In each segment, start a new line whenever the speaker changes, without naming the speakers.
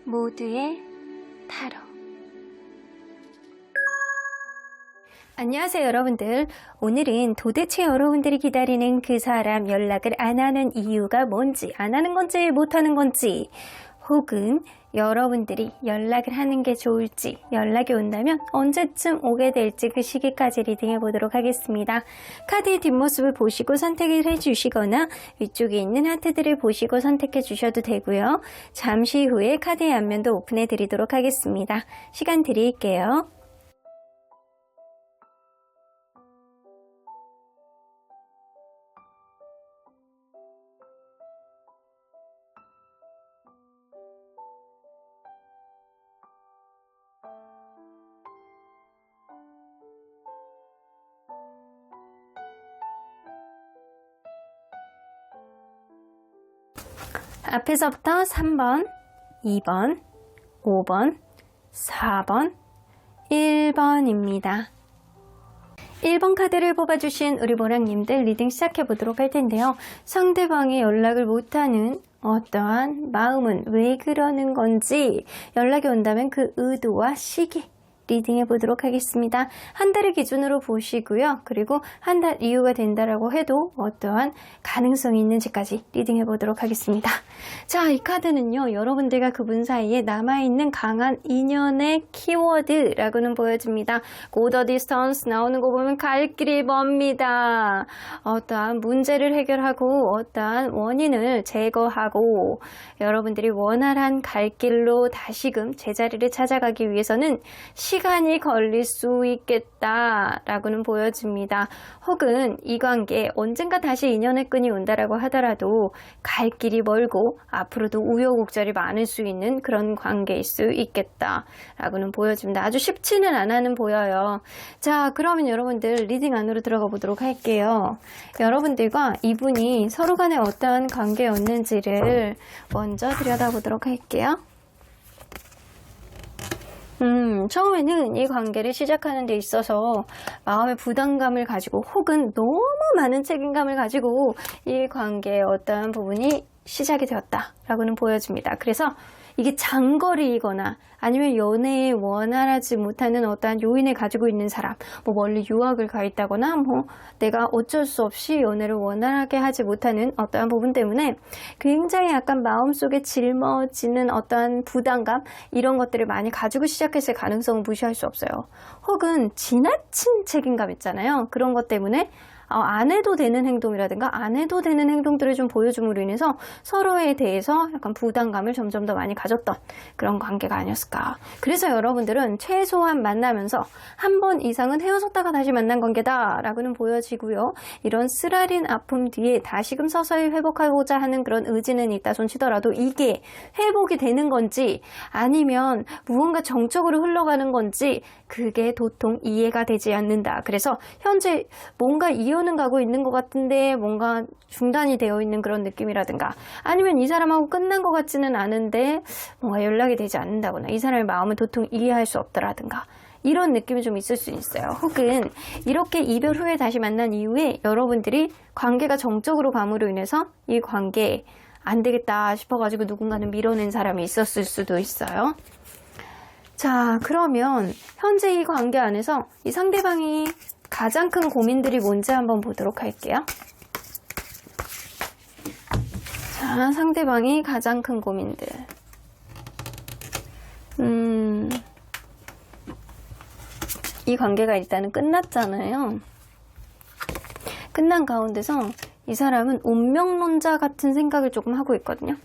모두의 타로. 안녕하세요 여러분들. 오늘은 도대체 여러분들이 기다리는 그 사람 연락을 안 하는 이유가 뭔지, 안 하는 건지 못하는 건지, 혹은 여러분들이 연락을 하는 게 좋을지, 연락이 온다면 언제쯤 오게 될지 그 시기까지 리딩해 보도록 하겠습니다. 카드의 뒷모습을 보시고 선택을 해주시거나 위쪽에 있는 하트들을 보시고 선택해 주셔도 되고요. 잠시 후에 카드의 앞면도 오픈해 드리도록 하겠습니다. 시간 드릴게요. 앞에서부터 3번, 2번, 5번, 4번, 1번입니다. 1번 카드를 뽑아주신 우리 모랑님들 리딩 시작해보도록 할 텐데요. 상대방이 연락을 못하는 어떠한 마음은 왜 그러는 건지, 연락이 온다면 그 의도와 시기 리딩해 보도록 하겠습니다. 한 달을 기준으로 보시고요. 그리고 한 달 이후가 된다라고 해도 어떠한 가능성이 있는지까지 리딩해 보도록 하겠습니다. 자, 이 카드는요, 여러분들과 그분 사이에 남아있는 강한 인연의 키워드라고는 보여집니다. Go the distance 나오는 거 보면 갈 길이 멉니다. 어떠한 문제를 해결하고 어떠한 원인을 제거하고 여러분들이 원활한 갈 길로 다시금 제자리를 찾아가기 위해서는 시간이 걸릴 수 있겠다라고는 보여집니다. 혹은 이 관계 언젠가 다시 인연의 끈이 온다라고 하더라도 갈 길이 멀고 앞으로도 우여곡절이 많을 수 있는 그런 관계일 수 있겠다라고는 보여집니다. 아주 쉽지는 않아는 보여요. 자, 그러면 여러분들 리딩 안으로 들어가 보도록 할게요. 여러분들과 이분이 서로 간에 어떠한 관계였는지를 먼저 들여다보도록 할게요. 처음에는 이 관계를 시작하는 데 있어서 마음의 부담감을 가지고 혹은 너무 많은 책임감을 가지고 이 관계의 어떠한 부분이 시작이 되었다라고는 보여집니다. 그래서 이게 장거리이거나 아니면 연애에 원활하지 못하는 어떠한 요인을 가지고 있는 사람, 뭐 멀리 유학을 가 있다거나 뭐 내가 어쩔 수 없이 연애를 원활하게 하지 못하는 어떠한 부분 때문에 굉장히 약간 마음속에 짊어지는 어떠한 부담감, 이런 것들을 많이 가지고 시작했을 가능성은 무시할 수 없어요. 혹은 지나친 책임감 있잖아요. 그런 것 때문에 안 해도 되는 행동이라든가 안 해도 되는 행동들을 좀 보여줌으로 인해서 서로에 대해서 약간 부담감을 점점 더 많이 가졌던 그런 관계가 아니었을까. 그래서 여러분들은 최소한 만나면서 한 번 이상은 헤어졌다가 다시 만난 관계다라고는 보여지고요. 이런 쓰라린 아픔 뒤에 다시금 서서히 회복하고자 하는 그런 의지는 있다 손치더라도 이게 회복이 되는 건지 아니면 무언가 정적으로 흘러가는 건지 그게 도통 이해가 되지 않는다. 그래서 현재 뭔가 이어는 가고 있는 것 같은데 뭔가 중단이 되어 있는 그런 느낌이라든가 아니면 이 사람하고 끝난 것 같지는 않은데 뭔가 연락이 되지 않는다거나 이 사람의 마음을 도통 이해할 수 없더라든가 이런 느낌이 좀 있을 수 있어요. 혹은 이렇게 이별 후에 다시 만난 이후에 여러분들이 관계가 정적으로 감으로 인해서 이 관계 안 되겠다 싶어가지고 누군가는 밀어낸 사람이 있었을 수도 있어요. 자, 그러면 현재 이 관계 안에서 이 상대방이 가장 큰 고민들이 뭔지 한번 보도록 할게요. 자, 상대방이 가장 큰 고민들. 이 관계가 일단은 끝났잖아요. 끝난 가운데서 이 사람은 운명론자 같은 생각을 조금 하고 있거든요.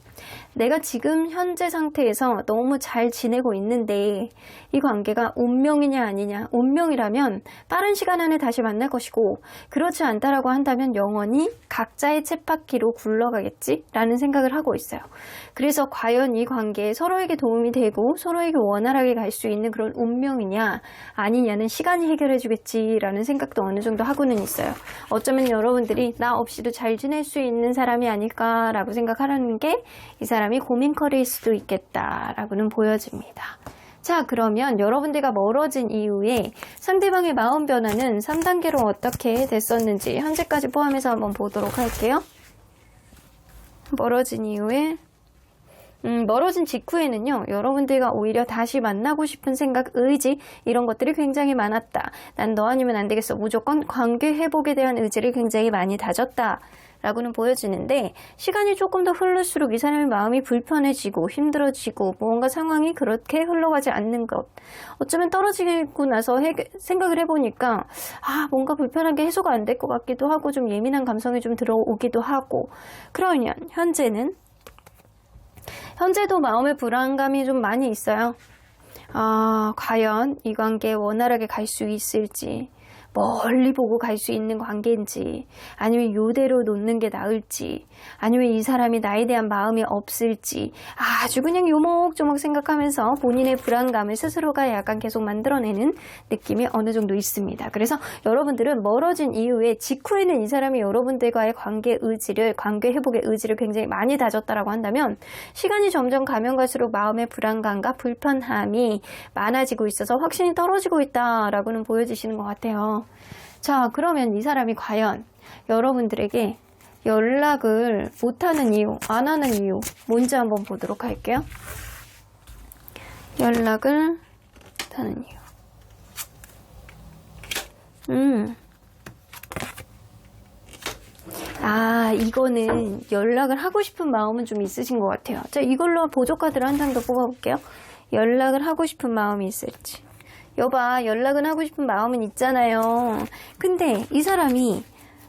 내가 지금 현재 상태에서 너무 잘 지내고 있는데 이 관계가 운명이냐 아니냐, 운명이라면 빠른 시간 안에 다시 만날 것이고 그렇지 않다라고 한다면 영원히 각자의 쳇바퀴로 굴러가겠지라는 생각을 하고 있어요. 그래서 과연 이 관계에 서로에게 도움이 되고 서로에게 원활하게 갈 수 있는 그런 운명이냐 아니냐는 시간이 해결해 주겠지라는 생각도 어느 정도 하고는 있어요. 어쩌면 여러분들이 나 없이도 잘 지낼 수 있는 사람이 아닐까라고 생각하라는 게 이 사람이 고민거리일 수도 있겠다라고는 보여집니다. 자, 그러면 여러분들과 멀어진 이후에 상대방의 마음 변화는 3단계로 어떻게 됐었는지 현재까지 포함해서 한번 보도록 할게요. 멀어진 이후에 멀어진 직후에는요, 여러분들과 오히려 다시 만나고 싶은 생각, 의지, 이런 것들이 굉장히 많았다. 난 너 아니면 안 되겠어. 무조건 관계 회복에 대한 의지를 굉장히 많이 다졌다. 라고는 보여지는데, 시간이 조금 더 흐를수록 이 사람의 마음이 불편해지고 힘들어지고 무언가 상황이 그렇게 흘러가지 않는 것. 어쩌면 떨어지고 나서 생각을 해보니까 뭔가 불편한 게 해소가 안 될 것 같기도 하고 좀 예민한 감성이 좀 들어오기도 하고, 그러면 현재도 마음의 불안감이 좀 많이 있어요. 과연 이 관계에 원활하게 갈 수 있을지, 멀리 보고 갈 수 있는 관계인지, 아니면 이대로 놓는 게 나을지, 아니면 이 사람이 나에 대한 마음이 없을지, 아주 그냥 요목조목 생각하면서 본인의 불안감을 스스로가 약간 계속 만들어내는 느낌이 어느 정도 있습니다. 그래서 여러분들은 멀어진 이후에 직후에는 이 사람이 여러분들과의 관계 회복의 의지를 굉장히 많이 다졌다라고 한다면, 시간이 점점 가면 갈수록 마음의 불안감과 불편함이 많아지고 있어서 확신이 떨어지고 있다라고는 보여지시는 것 같아요. 자, 그러면 이 사람이 과연 여러분들에게 연락을 못하는 이유, 안 하는 이유 뭔지 한번 보도록 할게요. 연락을 못하는 이유. 이거는 연락을 하고 싶은 마음은 좀 있으신 것 같아요. 자, 이걸로 보조 카드를 한 장 더 뽑아볼게요. 연락을 하고 싶은 마음이 있을지. 여봐, 연락은 하고 싶은 마음은 있잖아요. 근데 이 사람이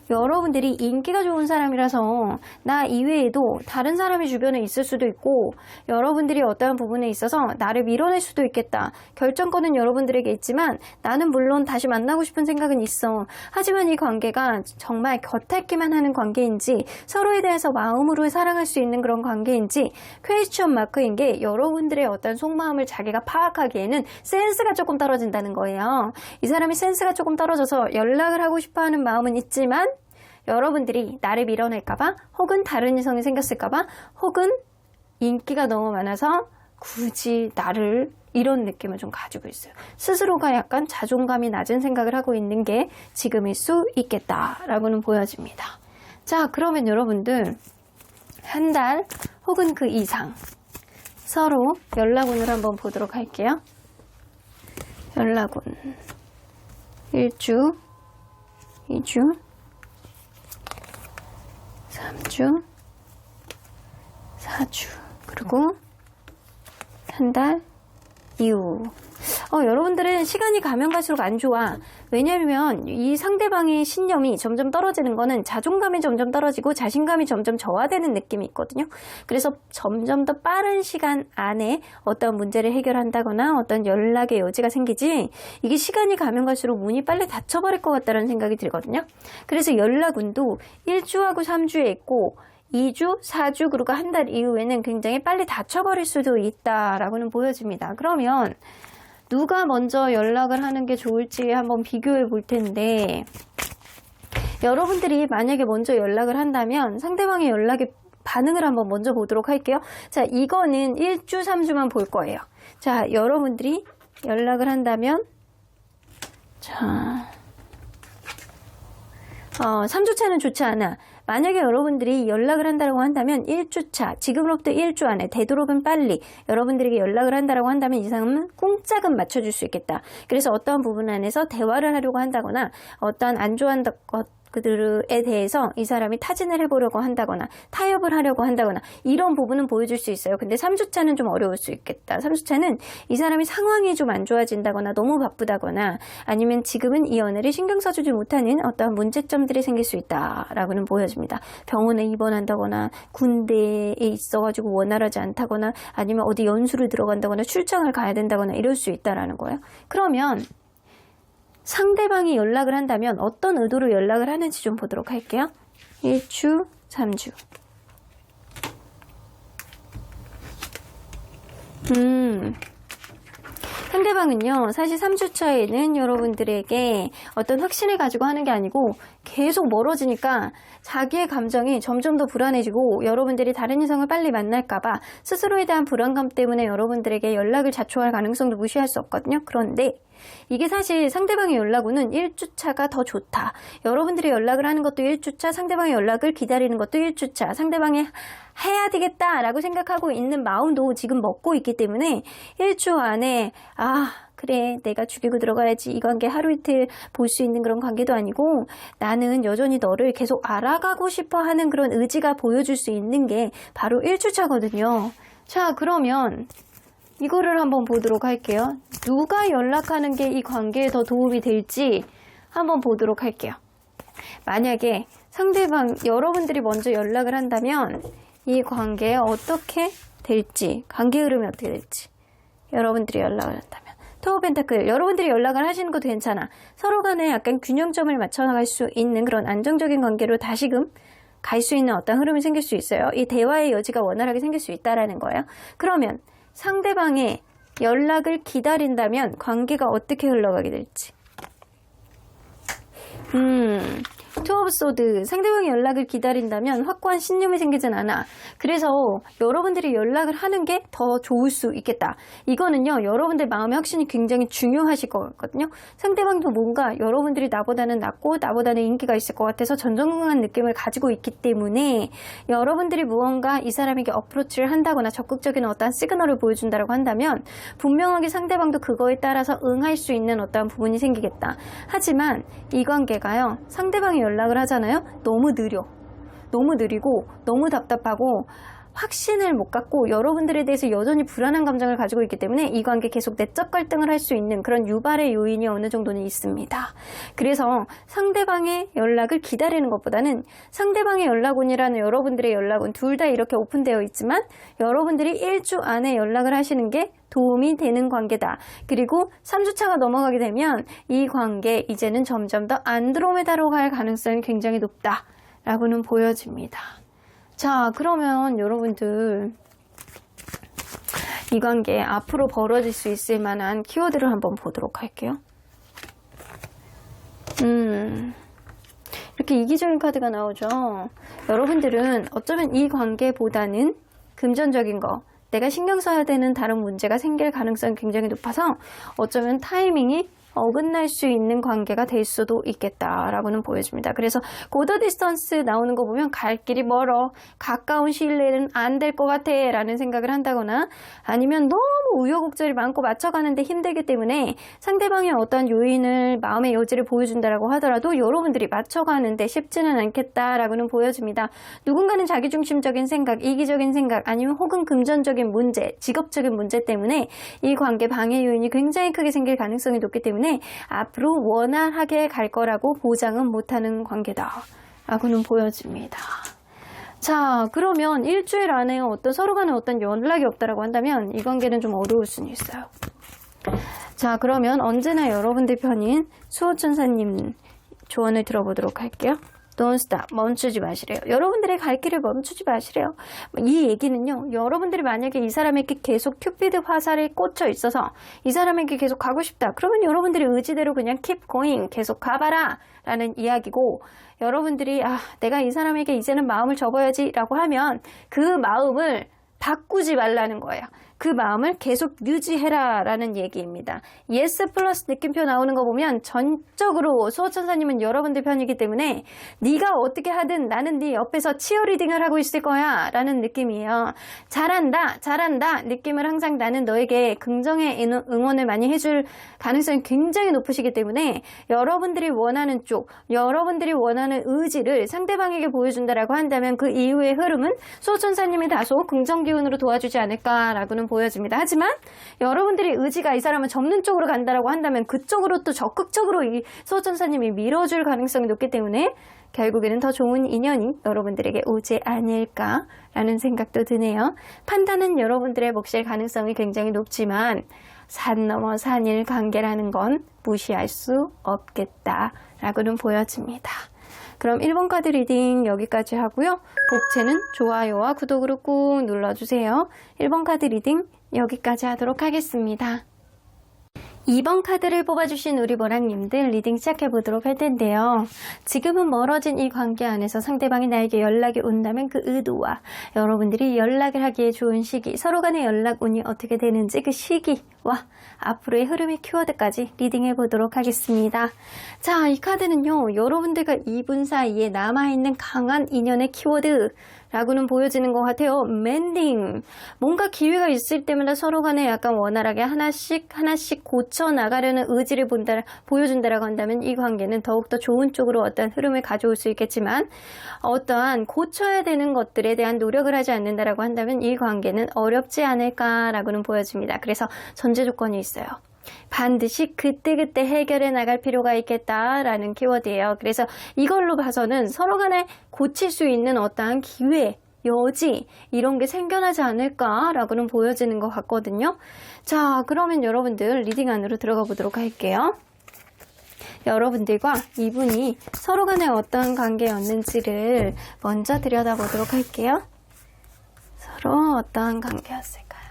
여러분들이 인기가 좋은 사람이라서 나 이외에도 다른 사람이 주변에 있을 수도 있고, 여러분들이 어떠한 부분에 있어서 나를 밀어낼 수도 있겠다. 결정권은 여러분들에게 있지만 나는 물론 다시 만나고 싶은 생각은 있어. 하지만 이 관계가 정말 겉핥기만 하는 관계인지, 서로에 대해서 마음으로 사랑할 수 있는 그런 관계인지 퀘스천 마크인 게, 여러분들의 어떤 속마음을 자기가 파악하기에는 센스가 조금 떨어진다는 거예요. 이 사람이 센스가 조금 떨어져서 연락을 하고 싶어하는 마음은 있지만, 여러분들이 나를 밀어낼까봐, 혹은 다른 이성이 생겼을까봐, 혹은 인기가 너무 많아서 굳이 나를, 이런 느낌을 좀 가지고 있어요. 스스로가 약간 자존감이 낮은 생각을 하고 있는 게 지금일 수 있겠다라고는 보여집니다. 자, 그러면 여러분들 한 달 혹은 그 이상 서로 연락운을 한번 보도록 할게요. 연락운 1주, 2주, 3주, 4주, 그리고 한 달 이후. 여러분들은 시간이 가면 갈수록 안 좋아. 왜냐면 이 상대방의 신념이 점점 떨어지는 거는 자존감이 점점 떨어지고 자신감이 점점 저하되는 느낌이 있거든요. 그래서 점점 더 빠른 시간 안에 어떤 문제를 해결한다거나 어떤 연락의 여지가 생기지, 이게 시간이 가면 갈수록 문이 빨리 닫혀버릴 것 같다는 생각이 들거든요. 그래서 연락운도 1주하고 3주에 있고, 2주, 4주, 그리고 한 달 이후에는 굉장히 빨리 닫혀버릴 수도 있다라고는 보여집니다. 그러면 누가 먼저 연락을 하는 게 좋을지 한번 비교해 볼 텐데, 여러분들이 만약에 먼저 연락을 한다면 상대방의 연락에 반응을 한번 먼저 보도록 할게요. 자, 이거는 1주, 3주만 볼 거예요. 자, 여러분들이 연락을 한다면, 자, 3주차는 좋지 않아. 만약에 여러분들이 연락을 한다고 한다면 1주차, 지금으로부터 1주 안에 되도록은 빨리 여러분들에게 연락을 한다고 한다면 이 사람은 꽁짝은 맞춰줄 수 있겠다. 그래서 어떠한 부분 안에서 대화를 하려고 한다거나, 어떠한 안 좋아하는 것들에 대해서 이 사람이 타진을 해보려고 한다거나 타협을 하려고 한다거나, 이런 부분은 보여줄 수 있어요. 근데 3주차는 좀 어려울 수 있겠다. 3주차는 이 사람이 상황이 좀 안 좋아진다거나 너무 바쁘다거나, 아니면 지금은 이 연애를 신경 써주지 못하는 어떠한 문제점들이 생길 수 있다라고는 보여집니다. 병원에 입원한다거나, 군대에 있어가지고 원활하지 않다거나, 아니면 어디 연수를 들어간다거나 출장을 가야 된다거나 이럴 수 있다라는 거예요. 그러면 상대방이 연락을 한다면 어떤 의도로 연락을 하는지 좀 보도록 할게요. 1주, 3주. 상대방은요, 사실 3주차에는 여러분들에게 어떤 확신을 가지고 하는 게 아니고 계속 멀어지니까 자기의 감정이 점점 더 불안해지고, 여러분들이 다른 이성을 빨리 만날까봐 스스로에 대한 불안감 때문에 여러분들에게 연락을 자초할 가능성도 무시할 수 없거든요. 그런데 이게 사실 상대방의 연락운은 1주차가 더 좋다. 여러분들이 연락을 하는 것도 1주차, 상대방의 연락을 기다리는 것도 1주차, 상대방이 해야 되겠다라고 생각하고 있는 마음도 지금 먹고 있기 때문에 1주 안에 그래, 내가 죽이고 들어가야지. 이 관계 하루 이틀 볼 수 있는 그런 관계도 아니고 나는 여전히 너를 계속 알아가고 싶어 하는 그런 의지가 보여줄 수 있는 게 바로 1주차거든요. 자, 그러면 이거를 한번 보도록 할게요. 누가 연락하는 게 이 관계에 더 도움이 될지 한번 보도록 할게요. 만약에 상대방, 여러분들이 먼저 연락을 한다면 이 관계에 어떻게 될지, 관계 흐름이 어떻게 될지 여러분들이 연락을 한다면 투어 펜타클, 여러분들이 연락을 하시는 것도 괜찮아. 서로 간에 약간 균형점을 맞춰 나갈 수 있는 그런 안정적인 관계로 다시금 갈 수 있는 어떤 흐름이 생길 수 있어요. 이 대화의 여지가 원활하게 생길 수 있다라는 거예요. 그러면 상대방의 연락을 기다린다면 관계가 어떻게 흘러가게 될지. 투 오브 소드, 상대방의 연락을 기다린다면 확고한 신념이 생기진 않아. 그래서 여러분들이 연락을 하는 게 더 좋을 수 있겠다. 이거는요, 여러분들 마음의 확신이 굉장히 중요하실 것 같거든요. 상대방도 뭔가 여러분들이 나보다는 낫고 나보다는 인기가 있을 것 같아서 전전긍긍한 느낌을 가지고 있기 때문에 여러분들이 무언가 이 사람에게 어프로치를 한다거나 적극적인 어떠한 시그널을 보여준다고 한다면 분명하게 상대방도 그거에 따라서 응할 수 있는 어떠한 부분이 생기겠다. 하지만 이 관계가요, 상대방이 연락을 하잖아요. 너무 느리고 너무 답답하고 확신을 못 갖고 여러분들에 대해서 여전히 불안한 감정을 가지고 있기 때문에 이 관계 계속 내적 갈등을 할 수 있는 그런 유발의 요인이 어느 정도는 있습니다. 그래서 상대방의 연락을 기다리는 것보다는 상대방의 연락운이라는 여러분들의 연락운 둘 다 이렇게 오픈되어 있지만 여러분들이 1주 안에 연락을 하시는 게 도움이 되는 관계다. 그리고 3주차가 넘어가게 되면 이 관계 이제는 점점 더 안드로메다로 갈 가능성이 굉장히 높다라고는 보여집니다. 자, 그러면 여러분들 이 관계 앞으로 벌어질 수 있을 만한 키워드를 한번 보도록 할게요. 이렇게 이기적인 카드가 나오죠. 여러분들은 어쩌면 이 관계보다는 금전적인 거, 내가 신경 써야 되는 다른 문제가 생길 가능성이 굉장히 높아서 어쩌면 타이밍이 어긋날 수 있는 관계가 될 수도 있겠다라고는 보여집니다. 그래서 고더 디스턴스 나오는 거 보면 갈 길이 멀어, 가까운 시일 내에는 안 될 것 같아 라는 생각을 한다거나 아니면 너무 우여곡절이 많고 맞춰가는데 힘들기 때문에 상대방의 어떠한 요인을 마음의 여지를 보여준다라고 하더라도 여러분들이 맞춰가는데 쉽지는 않겠다라고는 보여집니다. 누군가는 자기중심적인 생각, 이기적인 생각 아니면 혹은 금전적인 문제, 직업적인 문제 때문에 이 관계 방해 요인이 굉장히 크게 생길 가능성이 높기 때문에 앞으로 원활하게 갈 거라고 보장은 못하는 관계다 라고는 보여집니다. 자, 그러면 일주일 안에 서로 간에 어떤 연락이 없다라고 한다면 이 관계는 좀 어려울 수는 있어요. 자, 그러면 언제나 여러분들 편인 수호천사님 조언을 들어보도록 할게요. Don't stop. 멈추지 마시래요. 여러분들의 갈 길을 멈추지 마시래요. 이 얘기는요, 여러분들이 만약에 이 사람에게 계속 큐피드 화살에 꽂혀 있어서 이 사람에게 계속 가고 싶다. 그러면 여러분들의 의지대로 그냥 keep going, 계속 가봐라 라는 이야기고, 여러분들이 내가 이 사람에게 이제는 마음을 접어야지 라고 하면 그 마음을 바꾸지 말라는 거예요. 그 마음을 계속 유지해라 라는 얘기입니다. yes 플러스 느낌표 나오는 거 보면 전적으로 수호천사님은 여러분들 편이기 때문에 네가 어떻게 하든 나는 네 옆에서 치어리딩을 하고 있을 거야 라는 느낌이에요. 잘한다 느낌을 항상 나는 너에게 긍정의 응원을 많이 해줄 가능성이 굉장히 높으시기 때문에 여러분들이 원하는 쪽, 여러분들이 원하는 의지를 상대방에게 보여준다라고 한다면 그 이후의 흐름은 수호천사님이 다소 긍정 기운으로 도와주지 않을까라고는 보여집니다. 하지만 여러분들이 의지가 이 사람을 접는 쪽으로 간다라고 한다면 그쪽으로 또 적극적으로 이 수호천사님이 밀어줄 가능성이 높기 때문에 결국에는 더 좋은 인연이 여러분들에게 오지 않을까라는 생각도 드네요. 판단은 여러분들의 몫일 가능성이 굉장히 높지만 산 넘어 산일 관계라는 건 무시할 수 없겠다라고는 보여집니다. 그럼 1번 카드 리딩 여기까지 하고요. 복채는 좋아요와 구독으로 꾹 눌러주세요. 1번 카드 리딩 여기까지 하도록 하겠습니다. 2번 카드를 뽑아주신 우리 보라님들 리딩 시작해보도록 할 텐데요. 지금은 멀어진 이 관계 안에서 상대방이 나에게 연락이 온다면 그 의도와 여러분들이 연락을 하기에 좋은 시기, 서로 간의 연락 운이 어떻게 되는지 그 시기 와, 앞으로의 흐름의 키워드까지 리딩해 보도록 하겠습니다. 자, 이 카드는요, 여러분들과 이분 사이에 남아있는 강한 인연의 키워드라고는 보여지는 것 같아요. 멘딩. 뭔가 기회가 있을 때마다 서로 간에 약간 원활하게 하나씩 고쳐나가려는 의지를 보여준다라고 한다면 이 관계는 더욱더 좋은 쪽으로 어떤 흐름을 가져올 수 있겠지만, 어떠한 고쳐야 되는 것들에 대한 노력을 하지 않는다라고 한다면 이 관계는 어렵지 않을까라고는 보여집니다. 그래서 전제 조건이 있어요. 반드시 그때그때 해결해 나갈 필요가 있겠다라는 키워드예요. 그래서 이걸로 봐서는 서로 간에 고칠 수 있는 어떠한 기회, 여지 이런 게 생겨나지 않을까라고는 보여지는 것 같거든요. 자, 그러면 여러분들 리딩 안으로 들어가 보도록 할게요. 여러분들과 이분이 서로 간에 어떤 관계였는지를 먼저 들여다보도록 할게요. 서로 어떠한 관계였을까요?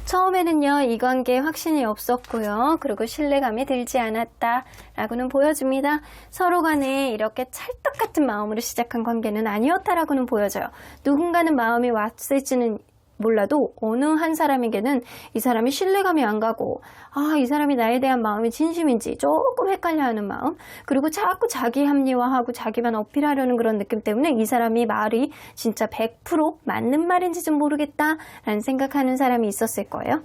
처음에는요, 이 관계에 확신이 없었고요. 그리고 신뢰감이 들지 않았다라고는 보여집니다. 서로 간에 이렇게 찰떡같은 마음으로 시작한 관계는 아니었다라고는 보여져요. 누군가는 마음이 왔을지는 몰라도 어느 한 사람에게는 이 사람이 신뢰감이 안 가고 이 사람이 나에 대한 마음이 진심인지 조금 헷갈려하는 마음, 그리고 자꾸 자기 합리화하고 자기만 어필하려는 그런 느낌 때문에 이 사람이 말이 진짜 100% 맞는 말인지 좀 모르겠다라는 생각하는 사람이 있었을 거예요.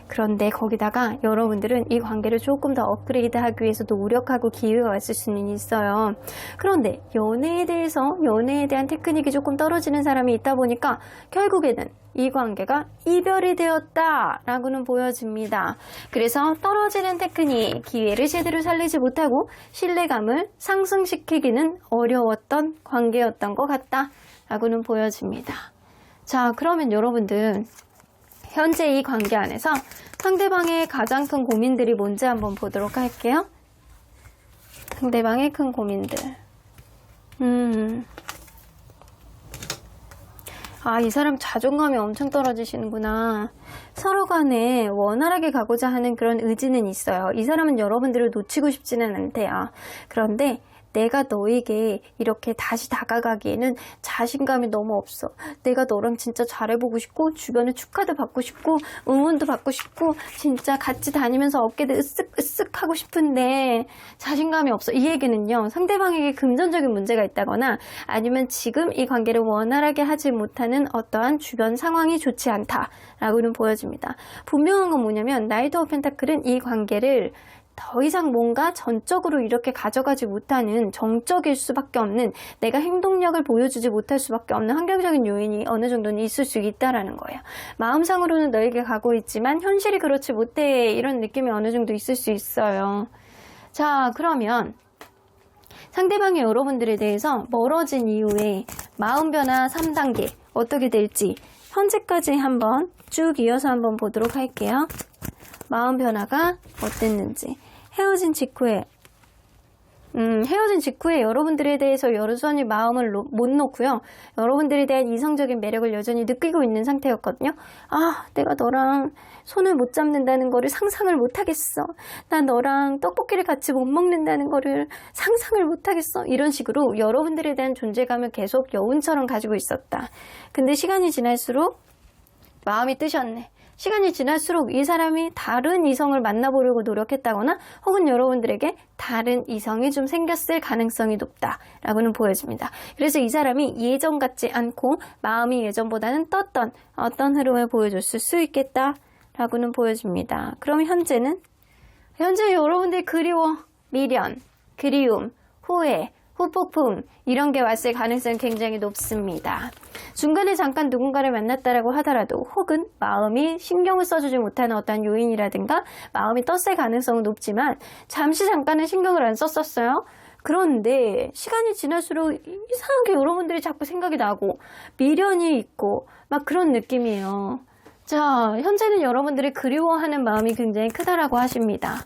그런데 거기다가 여러분들은 이 관계를 조금 더 업그레이드하기 위해서 노력하고 기회가 왔을 수는 있어요. 그런데 연애에 대한 테크닉이 조금 떨어지는 사람이 있다 보니까 결국에는 이 관계가 이별이 되었다라고는 보여집니다. 그래서 떨어지는 테크닉, 기회를 제대로 살리지 못하고 신뢰감을 상승시키기는 어려웠던 관계였던 것 같다라고는 보여집니다. 자, 그러면 여러분들 현재 이 관계 안에서 상대방의 가장 큰 고민들이 뭔지 한번 보도록 할게요. 상대방의 큰 고민들. 이 사람 자존감이 엄청 떨어지시는구나. 서로 간에 원활하게 가고자 하는 그런 의지는 있어요. 이 사람은 여러분들을 놓치고 싶지는 않대요. 그런데 내가 너에게 이렇게 다시 다가가기에는 자신감이 너무 없어. 내가 너랑 진짜 잘해보고 싶고 주변에 축하도 받고 싶고 응원도 받고 싶고 진짜 같이 다니면서 어깨도 으쓱으쓱 하고 싶은데 자신감이 없어. 이 얘기는요, 상대방에게 금전적인 문제가 있다거나 아니면 지금 이 관계를 원활하게 하지 못하는 어떠한 주변 상황이 좋지 않다라고는 보여집니다. 분명한 건 뭐냐면 나이트 오브 펜타클은 이 관계를 더 이상 뭔가 전적으로 이렇게 가져가지 못하는, 정적일 수밖에 없는, 내가 행동력을 보여주지 못할 수밖에 없는 환경적인 요인이 어느 정도는 있을 수 있다라는 거예요. 마음상으로는 너에게 가고 있지만 현실이 그렇지 못해, 이런 느낌이 어느 정도 있을 수 있어요. 자, 그러면 상대방이 여러분들에 대해서 멀어진 이후에 마음 변화 3단계 어떻게 될지 현재까지 한번 쭉 이어서 한번 보도록 할게요. 마음 변화가 어땠는지. 헤어진 직후에 여러분들에 대해서 여전히 마음을 못 놓고요. 여러분들에 대한 이성적인 매력을 여전히 느끼고 있는 상태였거든요. 내가 너랑 손을 못 잡는다는 거를 상상을 못 하겠어. 나 너랑 떡볶이를 같이 못 먹는다는 거를 상상을 못 하겠어. 이런 식으로 여러분들에 대한 존재감을 계속 여운처럼 가지고 있었다. 근데 시간이 지날수록 마음이 뜨셨네. 시간이 지날수록 이 사람이 다른 이성을 만나보려고 노력했다거나 혹은 여러분들에게 다른 이성이 좀 생겼을 가능성이 높다라고는 보여집니다. 그래서 이 사람이 예전 같지 않고 마음이 예전보다는 떴던 어떤 흐름을 보여줬을 수 있겠다라고는 보여집니다. 그럼 현재 여러분들 그리워, 미련, 그리움, 후회, 후폭풍 이런 게 왔을 가능성이 굉장히 높습니다. 중간에 잠깐 누군가를 만났다라고 하더라도 혹은 마음이 신경을 써주지 못하는 어떤 요인이라든가 마음이 떴을 가능성은 높지만 잠깐은 신경을 안 썼었어요. 그런데 시간이 지날수록 이상하게 여러분들이 자꾸 생각이 나고 미련이 있고 막 그런 느낌이에요. 자, 현재는 여러분들이 그리워하는 마음이 굉장히 크다라고 하십니다.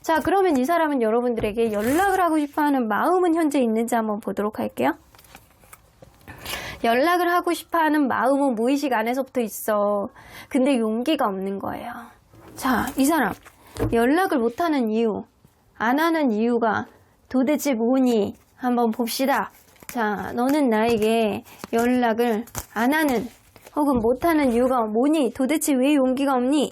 자, 그러면 이 사람은 여러분들에게 연락을 하고 싶어하는 마음은 현재 있는지 한번 보도록 할게요. 연락을 하고 싶어하는 마음은 무의식 안에서부터 있어. 근데 용기가 없는 거예요. 자, 이 사람 연락을 못하는 이유, 안 하는 이유가 도대체 뭐니? 한번 봅시다. 자, 너는 나에게 연락을 안 하는 혹은 못하는 이유가 뭐니? 도대체 왜 용기가 없니?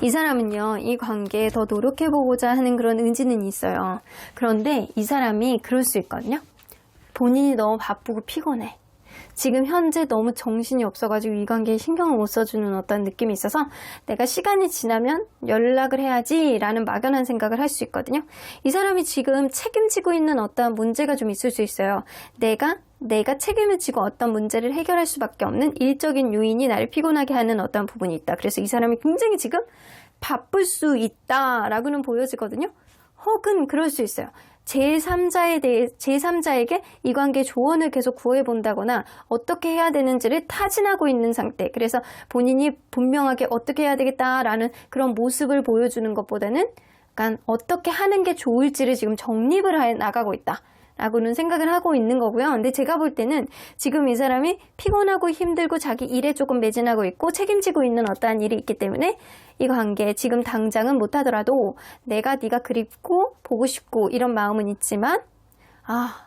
이 사람은요, 이 관계에 더 노력해보고자 하는 그런 의지는 있어요. 그런데 이 사람이 그럴 수 있거든요. 본인이 너무 바쁘고 피곤해. 지금 현재 너무 정신이 없어가지고 이 관계에 신경을 못 써주는 어떤 느낌이 있어서 내가 시간이 지나면 연락을 해야지 라는 막연한 생각을 할 수 있거든요. 이 사람이 지금 책임지고 있는 어떠한 문제가 좀 있을 수 있어요. 내가 책임을 지고 어떤 문제를 해결할 수밖에 없는 일적인 요인이 나를 피곤하게 하는 어떤 부분이 있다. 그래서 이 사람이 굉장히 지금 바쁠 수 있다라고는 보여지거든요. 혹은 그럴 수 있어요. 제3자에게 이 관계의 조언을 계속 구해본다거나 어떻게 해야 되는지를 타진하고 있는 상태. 그래서 본인이 분명하게 어떻게 해야 되겠다라는 그런 모습을 보여주는 것보다는 약간 어떻게 하는 게 좋을지를 지금 정립을 해 나가고 있다. 라고는 생각을 하고 있는 거고요. 근데 제가 볼 때는 지금 이 사람이 피곤하고 힘들고 자기 일에 조금 매진하고 있고 책임지고 있는 어떠한 일이 있기 때문에 이 관계 지금 당장은 못하더라도 네가 그립고 보고 싶고 이런 마음은 있지만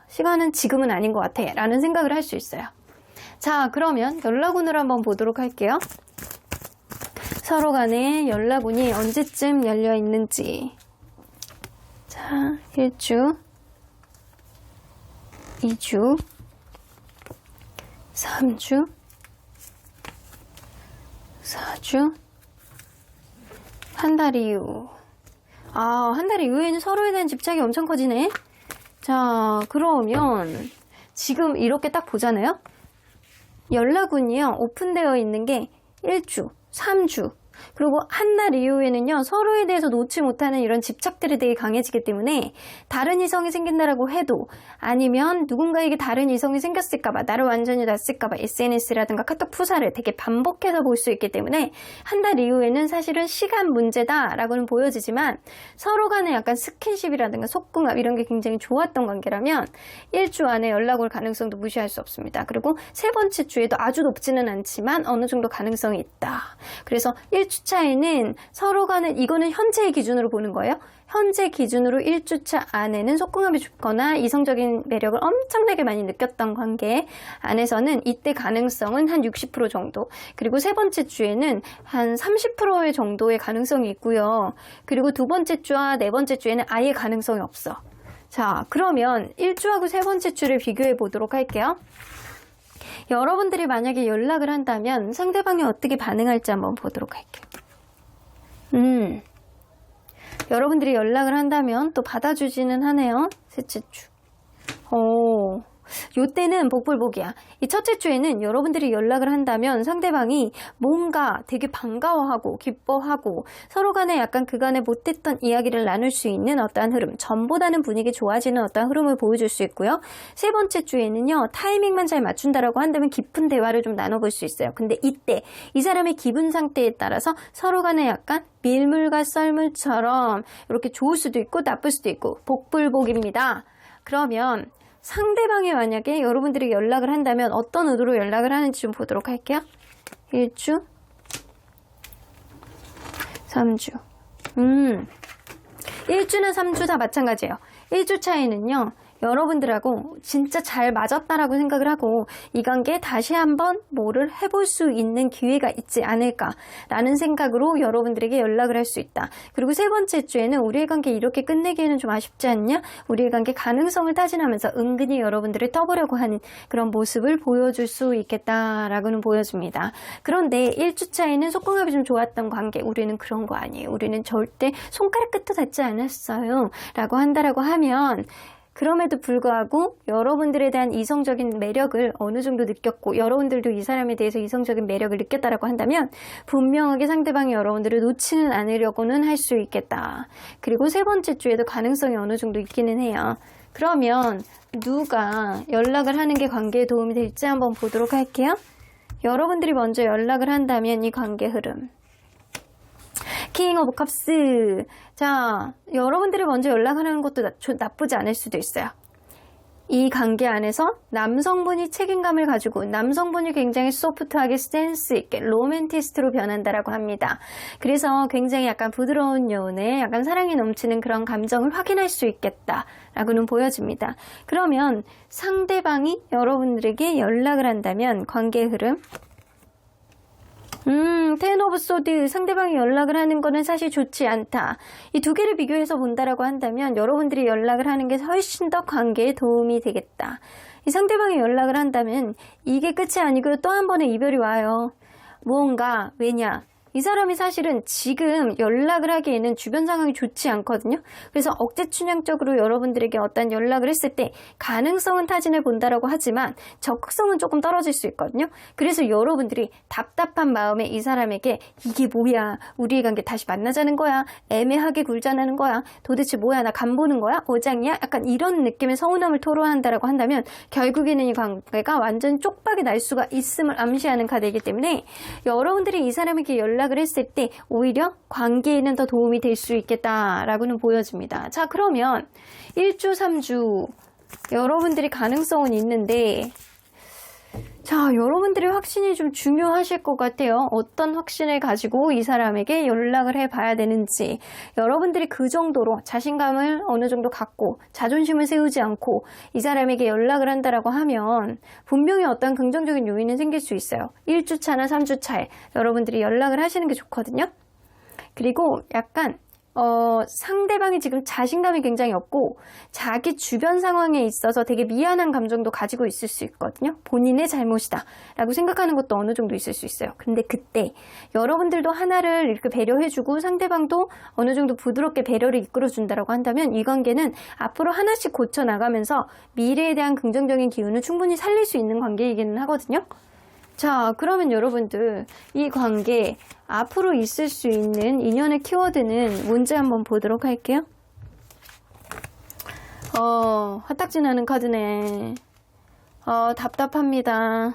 시간은 지금은 아닌 것 같아 라는 생각을 할 수 있어요. 자, 그러면 연락운을 한번 보도록 할게요. 서로 간에 연락운이 언제쯤 열려 있는지. 자, 1주 2주, 3주, 4주, 한 달 이후. 한 달 이후에는 서로에 대한 집착이 엄청 커지네. 자, 그러면 지금 이렇게 딱 보잖아요. 연락운이요, 오픈되어 있는 게 1주, 3주, 그리고 한 달 이후에는요, 서로에 대해서 놓지 못하는 이런 집착들이 되게 강해지기 때문에 다른 이성이 생긴다라고 해도 아니면 누군가에게 다른 이성이 생겼을까봐 나를 완전히 놨을까봐 SNS라든가 카톡 푸사를 되게 반복해서 볼 수 있기 때문에 한 달 이후에는 사실은 시간 문제다라고는 보여지지만 서로 간에 약간 스킨십이라든가 속궁합 이런 게 굉장히 좋았던 관계라면 1주 안에 연락 올 가능성도 무시할 수 없습니다. 그리고 세 번째 주에도 아주 높지는 않지만 어느 정도 가능성이 있다. 그래서 1주차에는 서로 간에 이거는 현재의 기준으로 보는 거예요. 현재 기준으로 1주차 안에는 속궁합이 좋거나 이성적인 매력을 엄청나게 많이 느꼈던 관계 안에서는 이때 가능성은 한 60% 정도, 그리고 세 번째 주에는 한 30%의 정도의 가능성이 있고요. 그리고 두 번째 주와 네 번째 주에는 아예 가능성이 없어. 자, 그러면 1주하고 세 번째 주를 비교해 보도록 할게요. 여러분들이 만약에 연락을 한다면 상대방이 어떻게 반응할지 한번 보도록 할게요. 여러분들이 연락을 한다면 또 받아주지는 하네요. 셋째 주. 요때는 복불복이야. 이 첫째 주에는 여러분들이 연락을 한다면 상대방이 뭔가 되게 반가워하고 기뻐하고 서로 간에 약간 그간에 못했던 이야기를 나눌 수 있는 어떠한 흐름, 전보다는 분위기 좋아지는 어떠한 흐름을 보여줄 수 있고요. 세 번째 주에는요, 타이밍만 잘 맞춘다라고 한다면 깊은 대화를 좀 나눠볼 수 있어요. 근데 이때 이 사람의 기분 상태에 따라서 서로 간에 약간 밀물과 썰물처럼 이렇게 좋을 수도 있고 나쁠 수도 있고 복불복입니다. 그러면 상대방이 만약에 여러분들이 연락을 한다면 어떤 의도로 연락을 하는지 좀 보도록 할게요. 1주, 3주. 1주나 3주 다 마찬가지예요. 1주 차에는요, 여러분들하고 진짜 잘 맞았다라고 생각을 하고 이 관계에 다시 한번 뭐를 해볼 수 있는 기회가 있지 않을까라는 생각으로 여러분들에게 연락을 할 수 있다. 그리고 세 번째 주에는 우리의 관계 이렇게 끝내기에는 좀 아쉽지 않냐? 우리의 관계 가능성을 타진하면서 은근히 여러분들을 떠보려고 하는 그런 모습을 보여줄 수 있겠다라고는 보여집니다. 그런데 1주차에는 속궁합이 좀 좋았던 관계, 우리는 그런 거 아니에요. 우리는 절대 손가락 끝도 닿지 않았어요 라고 한다라고 하면 그럼에도 불구하고 여러분들에 대한 이성적인 매력을 어느 정도 느꼈고 여러분들도 이 사람에 대해서 이성적인 매력을 느꼈다라고 한다면 분명하게 상대방이 여러분들을 놓지는 않으려고는 할 수 있겠다. 그리고 세 번째 주에도 가능성이 어느 정도 있기는 해요. 그러면 누가 연락을 하는 게 관계에 도움이 될지 한번 보도록 할게요. 여러분들이 먼저 연락을 한다면 이 관계 흐름. 킹 오브 컵스. 자, 여러분들이 먼저 연락하는 것도 나쁘지 않을 수도 있어요. 이 관계 안에서 남성분이 책임감을 가지고 남성분이 굉장히 소프트하게 센스 있게 로맨티스트로 변한다라고 합니다. 그래서 굉장히 약간 부드러운 여운에 약간 사랑이 넘치는 그런 감정을 확인할 수 있겠다라고는 보여집니다. 그러면 상대방이 여러분들에게 연락을 한다면 관계의 흐름, 텐 오브 소드, 상대방이 연락을 하는 거는 사실 좋지 않다. 이 두 개를 비교해서 본다라고 한다면 여러분들이 연락을 하는 게 훨씬 더 관계에 도움이 되겠다. 이 상대방이 연락을 한다면 이게 끝이 아니고 또 한 번의 이별이 와요. 뭔가, 왜냐? 이 사람이 사실은 지금 연락을 하기에는 주변 상황이 좋지 않거든요. 그래서 억제춘향적으로 여러분들에게 어떤 연락을 했을 때 가능성은 타진을 본다라고 하지만 적극성은 조금 떨어질 수 있거든요. 그래서 여러분들이 답답한 마음에 이 사람에게 이게 뭐야? 우리의 관계 다시 만나자는 거야? 애매하게 굴자나는 거야? 도대체 뭐야? 나 간 보는 거야? 어장이야? 약간 이런 느낌의 서운함을 토로한다라고 한다면 결국에는 이 관계가 완전 쪽박이 날 수가 있음을 암시하는 카드이기 때문에 여러분들이 이 사람에게 연락을 했을 때 오히려 관계에는 더 도움이 될 수 있겠다라고는 보여집니다. 자, 그러면 1주, 3주 여러분들이 가능성은 있는데 자, 여러분들의 확신이 좀 중요하실 것 같아요. 어떤 확신을 가지고 이 사람에게 연락을 해봐야 되는지 여러분들이 그 정도로 자신감을 어느 정도 갖고 자존심을 세우지 않고 이 사람에게 연락을 한다라고 하면 분명히 어떤 긍정적인 요인은 생길 수 있어요. 1주차나 3주차에 여러분들이 연락을 하시는 게 좋거든요. 그리고 약간 상대방이 지금 자신감이 굉장히 없고 자기 주변 상황에 있어서 되게 미안한 감정도 가지고 있을 수 있거든요. 본인의 잘못이다 라고 생각하는 것도 어느 정도 있을 수 있어요. 근데 그때 여러분들도 하나를 이렇게 배려해주고 상대방도 어느 정도 부드럽게 배려를 이끌어준다라고 한다면 이 관계는 앞으로 하나씩 고쳐나가면서 미래에 대한 긍정적인 기운을 충분히 살릴 수 있는 관계이기는 하거든요. 자, 그러면 여러분들 이 관계 앞으로 있을 수 있는 인연의 키워드는 뭔지 한번 보도록 할게요. 화딱지 나는 카드네. 답답합니다.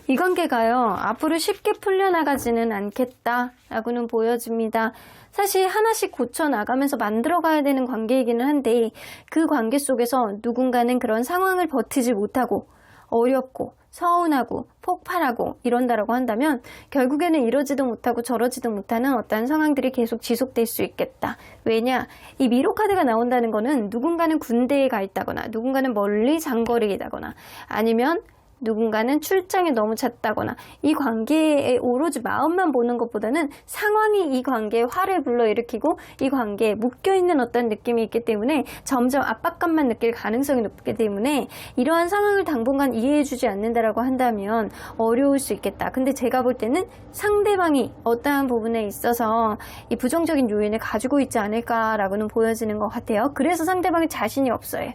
이 관계가요, 앞으로 쉽게 풀려나가지는 않겠다라고는 보여집니다. 사실 하나씩 고쳐나가면서 만들어가야 되는 관계이기는 한데 그 관계 속에서 누군가는 그런 상황을 버티지 못하고 어렵고 서운하고 폭발하고 이런다라고 한다면 결국에는 이러지도 못하고 저러지도 못하는 어떤 상황들이 계속 지속될 수 있겠다. 왜냐? 이 미로 카드가 나온다는 거는 누군가는 군대에 가 있다거나 누군가는 멀리 장거리에 가거나 아니면 누군가는 출장에 너무 찼다거나 이 관계에 오로지 마음만 보는 것보다는 상황이 이 관계에 화를 불러일으키고 이 관계에 묶여있는 어떤 느낌이 있기 때문에 점점 압박감만 느낄 가능성이 높기 때문에 이러한 상황을 당분간 이해해주지 않는다라고 한다면 어려울 수 있겠다. 근데 제가 볼 때는 상대방이 어떠한 부분에 있어서 이 부정적인 요인을 가지고 있지 않을까라고는 보여지는 것 같아요. 그래서 상대방이 자신이 없어요.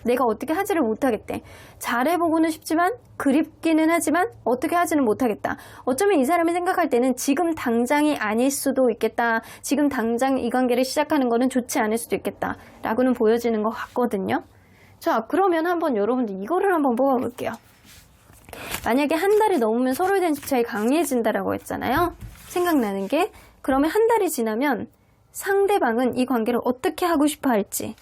내가 어떻게 하지를 못하겠대. 잘해보고는 싶지만 그립기는 하지만 어떻게 하지는 못하겠다. 어쩌면 이 사람이 생각할 때는 지금 당장이 아닐 수도 있겠다. 지금 당장 이 관계를 시작하는 거는 좋지 않을 수도 있겠다 라고는 보여지는 것 같거든요. 자, 그러면 한번 여러분들 이거를 한번 뽑아볼게요. 만약에 한 달이 넘으면 서로에 대한 집착이 강해진다라고 했잖아요. 생각나는 게 그러면 한 달이 지나면 상대방은 이 관계를 어떻게 하고 싶어 할지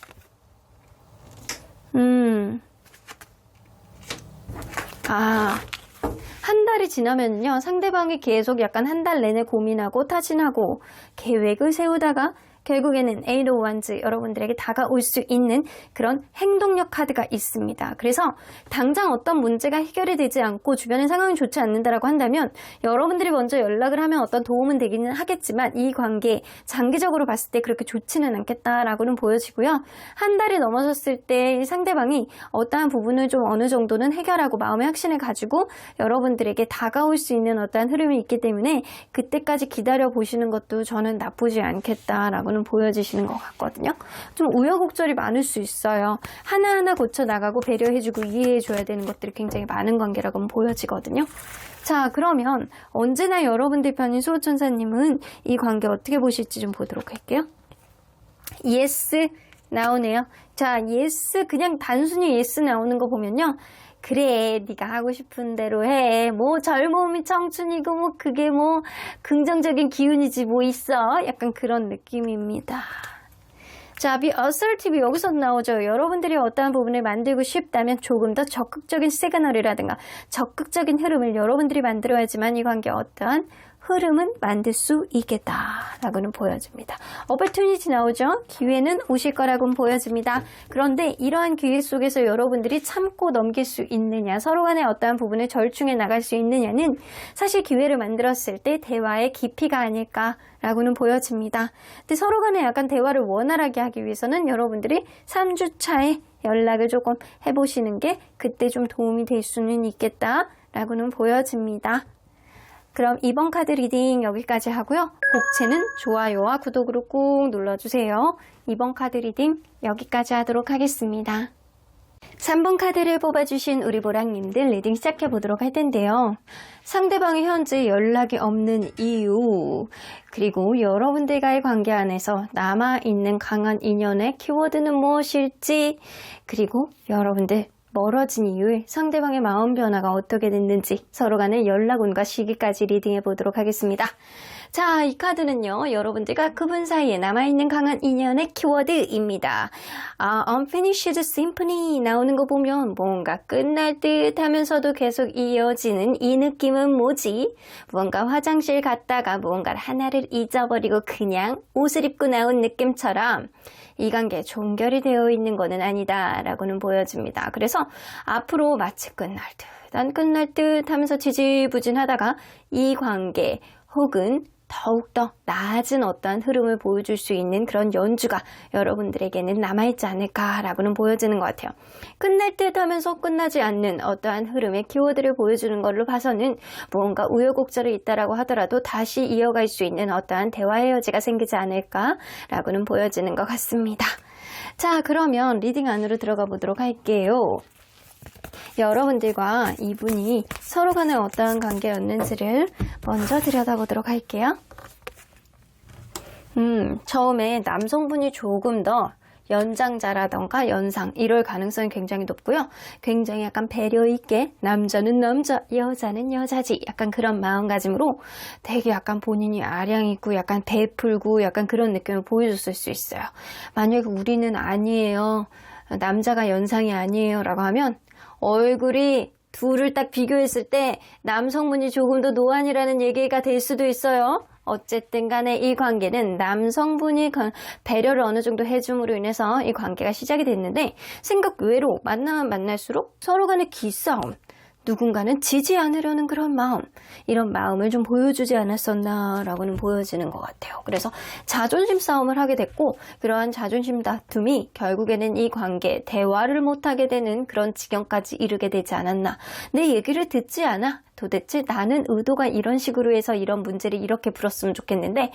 한 달이 지나면요, 상대방이 계속 약간 한 달 내내 고민하고 타진하고 계획을 세우다가 결국에는 에이드 오브 원즈 여러분들에게 다가올 수 있는 그런 행동력 카드가 있습니다. 그래서 당장 어떤 문제가 해결이 되지 않고 주변의 상황이 좋지 않는다라고 한다면 여러분들이 먼저 연락을 하면 어떤 도움은 되기는 하겠지만 이 관계 장기적으로 봤을 때 그렇게 좋지는 않겠다라고는 보여지고요. 한 달이 넘어섰을 때 상대방이 어떠한 부분을 좀 어느 정도는 해결하고 마음의 확신을 가지고 여러분들에게 다가올 수 있는 어떠한 흐름이 있기 때문에 그때까지 기다려 보시는 것도 저는 나쁘지 않겠다라고 보여지시는 것 같거든요. 좀 우여곡절이 많을 수 있어요. 하나하나 고쳐나가고 배려해주고 이해해줘야 되는 것들이 굉장히 많은 관계라고 보여지거든요. 자, 그러면 언제나 여러분들 편인 수호천사님은 이 관계 어떻게 보실지 좀 보도록 할게요. 예스 나오네요. 자, 예스 그냥 단순히 예스 나오는 거 보면요. 그래, 네가 하고 싶은 대로 해. 뭐 젊음이 청춘이고 뭐 그게 뭐 긍정적인 기운이지 뭐 있어. 약간 그런 느낌입니다. 자, be assertive 여기서 나오죠. 여러분들이 어떠한 부분을 만들고 싶다면 조금 더 적극적인 시그널이라든가 적극적인 흐름을 여러분들이 만들어야지만 이 관계 어떠한 흐름은 만들 수 있겠다라고는 보여집니다. opportunity 나오죠? 기회는 오실 거라고는 보여집니다. 그런데 이러한 기회 속에서 여러분들이 참고 넘길 수 있느냐, 서로 간의 어떠한 부분을 절충해 나갈 수 있느냐는 사실 기회를 만들었을 때 대화의 깊이가 아닐까라고는 보여집니다. 근데 서로 간에 약간 대화를 원활하게 하기 위해서는 여러분들이 3주차에 연락을 조금 해보시는 게 그때 좀 도움이 될 수는 있겠다라고는 보여집니다. 그럼 이번 카드 리딩 여기까지 하고요. 복채는 좋아요와 구독으로 꾹 눌러주세요. 이번 카드 리딩 여기까지 하도록 하겠습니다. 3번 카드를 뽑아주신 우리 보랑님들 리딩 시작해 보도록 할 텐데요. 상대방이 현재 연락이 없는 이유, 그리고 여러분들과의 관계 안에서 남아있는 강한 인연의 키워드는 무엇일지, 그리고 여러분들 멀어진 이후에 상대방의 마음 변화가 어떻게 됐는지 서로 간의 연락운과 시기까지 리딩해 보도록 하겠습니다. 자, 이 카드는요, 여러분들과 그분 사이에 남아있는 강한 인연의 키워드입니다. Unfinished Symphony 나오는 거 보면 뭔가 끝날 듯 하면서도 계속 이어지는 이 느낌은 뭐지? 무언가 화장실 갔다가 무언가를 하나를 잊어버리고 그냥 옷을 입고 나온 느낌처럼 이 관계 종결이 되어 있는 것은 아니다 라고는 보여집니다. 그래서 앞으로 마치 끝날 듯, 안 끝날 듯 하면서 지지부진하다가 이 관계 혹은 더욱더 낮은 어떠한 흐름을 보여줄 수 있는 그런 연주가 여러분들에게는 남아있지 않을까라고는 보여지는 것 같아요. 끝날 듯 하면서 끝나지 않는 어떠한 흐름의 키워드를 보여주는 걸로 봐서는 무언가 우여곡절이 있다라고 하더라도 다시 이어갈 수 있는 어떠한 대화의 여지가 생기지 않을까라고는 보여지는 것 같습니다. 자, 그러면 리딩 안으로 들어가 보도록 할게요. 여러분들과 이분이 서로 간에 어떠한 관계였는지를 먼저 들여다보도록 할게요. 처음에 남성분이 조금 더 연장자라던가 연상 이럴 가능성이 굉장히 높고요. 굉장히 약간 배려 있게 남자는 남자, 여자는 여자지 약간 그런 마음가짐으로 되게 약간 본인이 아량 있고 약간 베풀고 약간 그런 느낌을 보여줬을 수 있어요. 만약에 우리는 아니에요, 남자가 연상이 아니에요 라고 하면 얼굴이 둘을 딱 비교했을 때 남성분이 조금 더 노안이라는 얘기가 될 수도 있어요. 어쨌든 간에 이 관계는 남성분이 배려를 어느 정도 해줌으로 인해서 이 관계가 시작이 됐는데 생각 외로 만나면 만날수록 서로 간의 기싸움, 누군가는 지지 않으려는 그런 마음, 이런 마음을 좀 보여주지 않았었나라고는 보여지는 것 같아요. 그래서 자존심 싸움을 하게 됐고 그러한 자존심 다툼이 결국에는 이 관계 대화를 못하게 되는 그런 지경까지 이르게 되지 않았나. 내 얘기를 듣지 않아. 도대체 나는 의도가 이런 식으로 해서 이런 문제를 이렇게 풀었으면 좋겠는데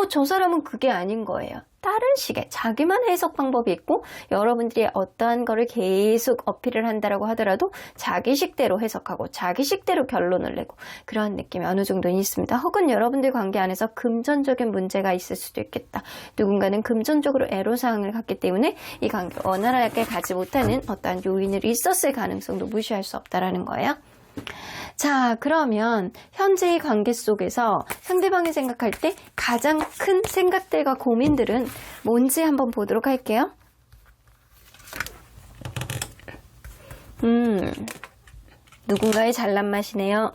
저 사람은 그게 아닌 거예요. 다른 식의 자기만 해석 방법이 있고 여러분들이 어떠한 거를 계속 어필을 한다라고 하더라도 자기식대로 해석하고 자기식대로 결론을 내고 그런 느낌이 어느 정도는 있습니다. 혹은 여러분들 관계 안에서 금전적인 문제가 있을 수도 있겠다. 누군가는 금전적으로 애로사항을 갖기 때문에 이 관계를 원활하게 가지 못하는 어떠한 요인들이 있었을 가능성도 무시할 수 없다라는 거예요. 자, 그러면 현재의 관계 속에서 상대방이 생각할 때 가장 큰 생각들과 고민들은 뭔지 한번 보도록 할게요. 누군가의 잘난 맛이네요.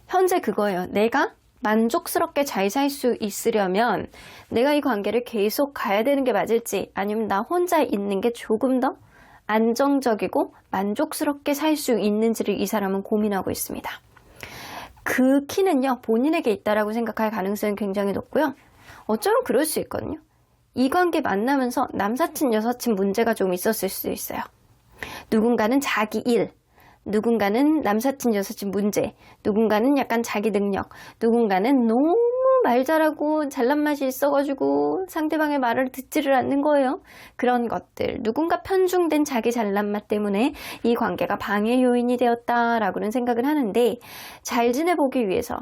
현재 그거예요. 내가 만족스럽게 잘 살 수 있으려면 내가 이 관계를 계속 가야 되는 게 맞을지 아니면 나 혼자 있는 게 조금 더 안정적이고 만족스럽게 살 수 있는지를 이 사람은 고민하고 있습니다. 그 키는요, 본인에게 있다라고 생각할 가능성이 굉장히 높고요. 어쩌면 그럴 수 있거든요. 이 관계 만나면서 남사친, 여사친 문제가 좀 있었을 수도 있어요. 누군가는 자기 일, 누군가는 남사친, 여사친 문제, 누군가는 약간 자기 능력, 누군가는 너무 말 잘하고 잘난 맛이 있어가지고 상대방의 말을 듣지를 않는 거예요. 그런 것들, 누군가 편중된 자기 잘난 맛 때문에 이 관계가 방해 요인이 되었다라고는 생각을 하는데 잘 지내보기 위해서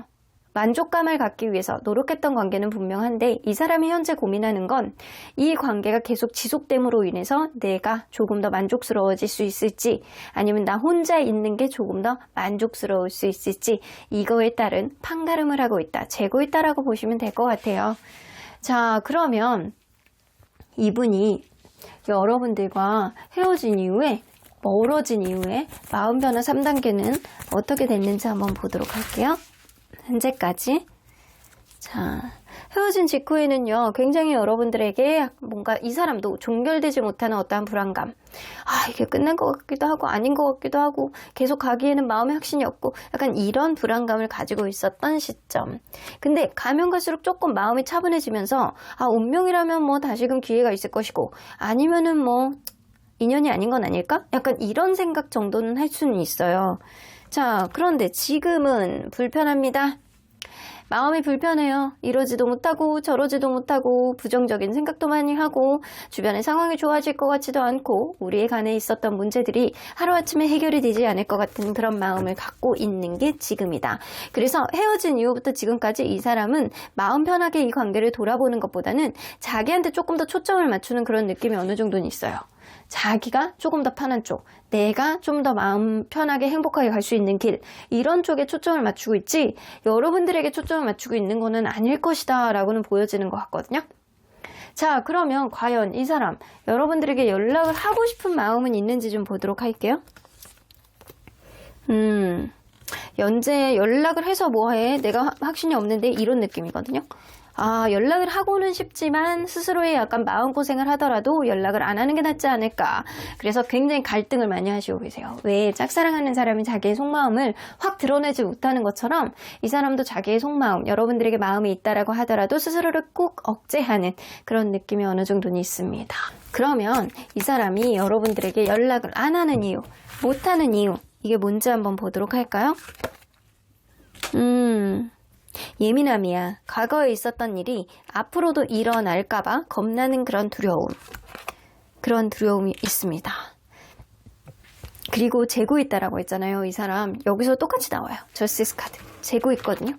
만족감을 갖기 위해서 노력했던 관계는 분명한데 이 사람이 현재 고민하는 건 이 관계가 계속 지속됨으로 인해서 내가 조금 더 만족스러워질 수 있을지 아니면 나 혼자 있는 게 조금 더 만족스러울 수 있을지 이거에 따른 판가름을 하고 있다, 재고 있다라고 보시면 될 것 같아요. 자, 그러면 이분이 여러분들과 헤어진 이후에 멀어진 이후에 마음 변화 3단계는 어떻게 됐는지 한번 보도록 할게요. 현재까지. 자, 헤어진 직후에는요, 굉장히 여러분들에게 뭔가 이 사람도 종결되지 못하는 어떠한 불안감. 아, 이게 끝난 것 같기도 하고, 아닌 것 같기도 하고, 계속 가기에는 마음의 확신이 없고, 약간 이런 불안감을 가지고 있었던 시점. 근데 가면 갈수록 조금 마음이 차분해지면서, 아, 운명이라면 뭐 다시금 기회가 있을 것이고, 아니면은 뭐, 인연이 아닌 건 아닐까? 약간 이런 생각 정도는 할 수는 있어요. 자, 그런데 지금은 불편합니다. 마음이 불편해요. 이러지도 못하고 저러지도 못하고 부정적인 생각도 많이 하고 주변의 상황이 좋아질 것 같지도 않고 우리에 관해 있었던 문제들이 하루아침에 해결이 되지 않을 것 같은 그런 마음을 갖고 있는 게 지금이다. 그래서 헤어진 이후부터 지금까지 이 사람은 마음 편하게 이 관계를 돌아보는 것보다는 자기한테 조금 더 초점을 맞추는 그런 느낌이 어느 정도는 있어요. 자기가 조금 더 편한 쪽, 내가 좀 더 마음 편하게 행복하게 갈 수 있는 길, 이런 쪽에 초점을 맞추고 있지 여러분들에게 초점을 맞추고 있는 거는 아닐 것이다 라고는 보여지는 것 같거든요. 자, 그러면 과연 이 사람 여러분들에게 연락을 하고 싶은 마음은 있는지 좀 보도록 할게요. 연재 연락을 해서 뭐해? 내가 확신이 없는데 이런 느낌이거든요. 아, 연락을 하고는 싶지만 스스로의 약간 마음고생을 하더라도 연락을 안 하는 게 낫지 않을까. 그래서 굉장히 갈등을 많이 하시고 계세요. 왜 짝사랑하는 사람이 자기의 속마음을 확 드러내지 못하는 것처럼 이 사람도 자기의 속마음, 여러분들에게 마음이 있다라고 하더라도 스스로를 꼭 억제하는 그런 느낌이 어느 정도는 있습니다. 그러면 이 사람이 여러분들에게 연락을 안 하는 이유, 못하는 이유, 이게 뭔지 한번 보도록 할까요? 예민함이야. 과거에 있었던 일이 앞으로도 일어날까봐 겁나는 그런 두려움이 있습니다. 그리고 재고 있다라고 했잖아요. 이 사람 여기서 똑같이 나와요. 저스티스 카드. 재고 있거든요.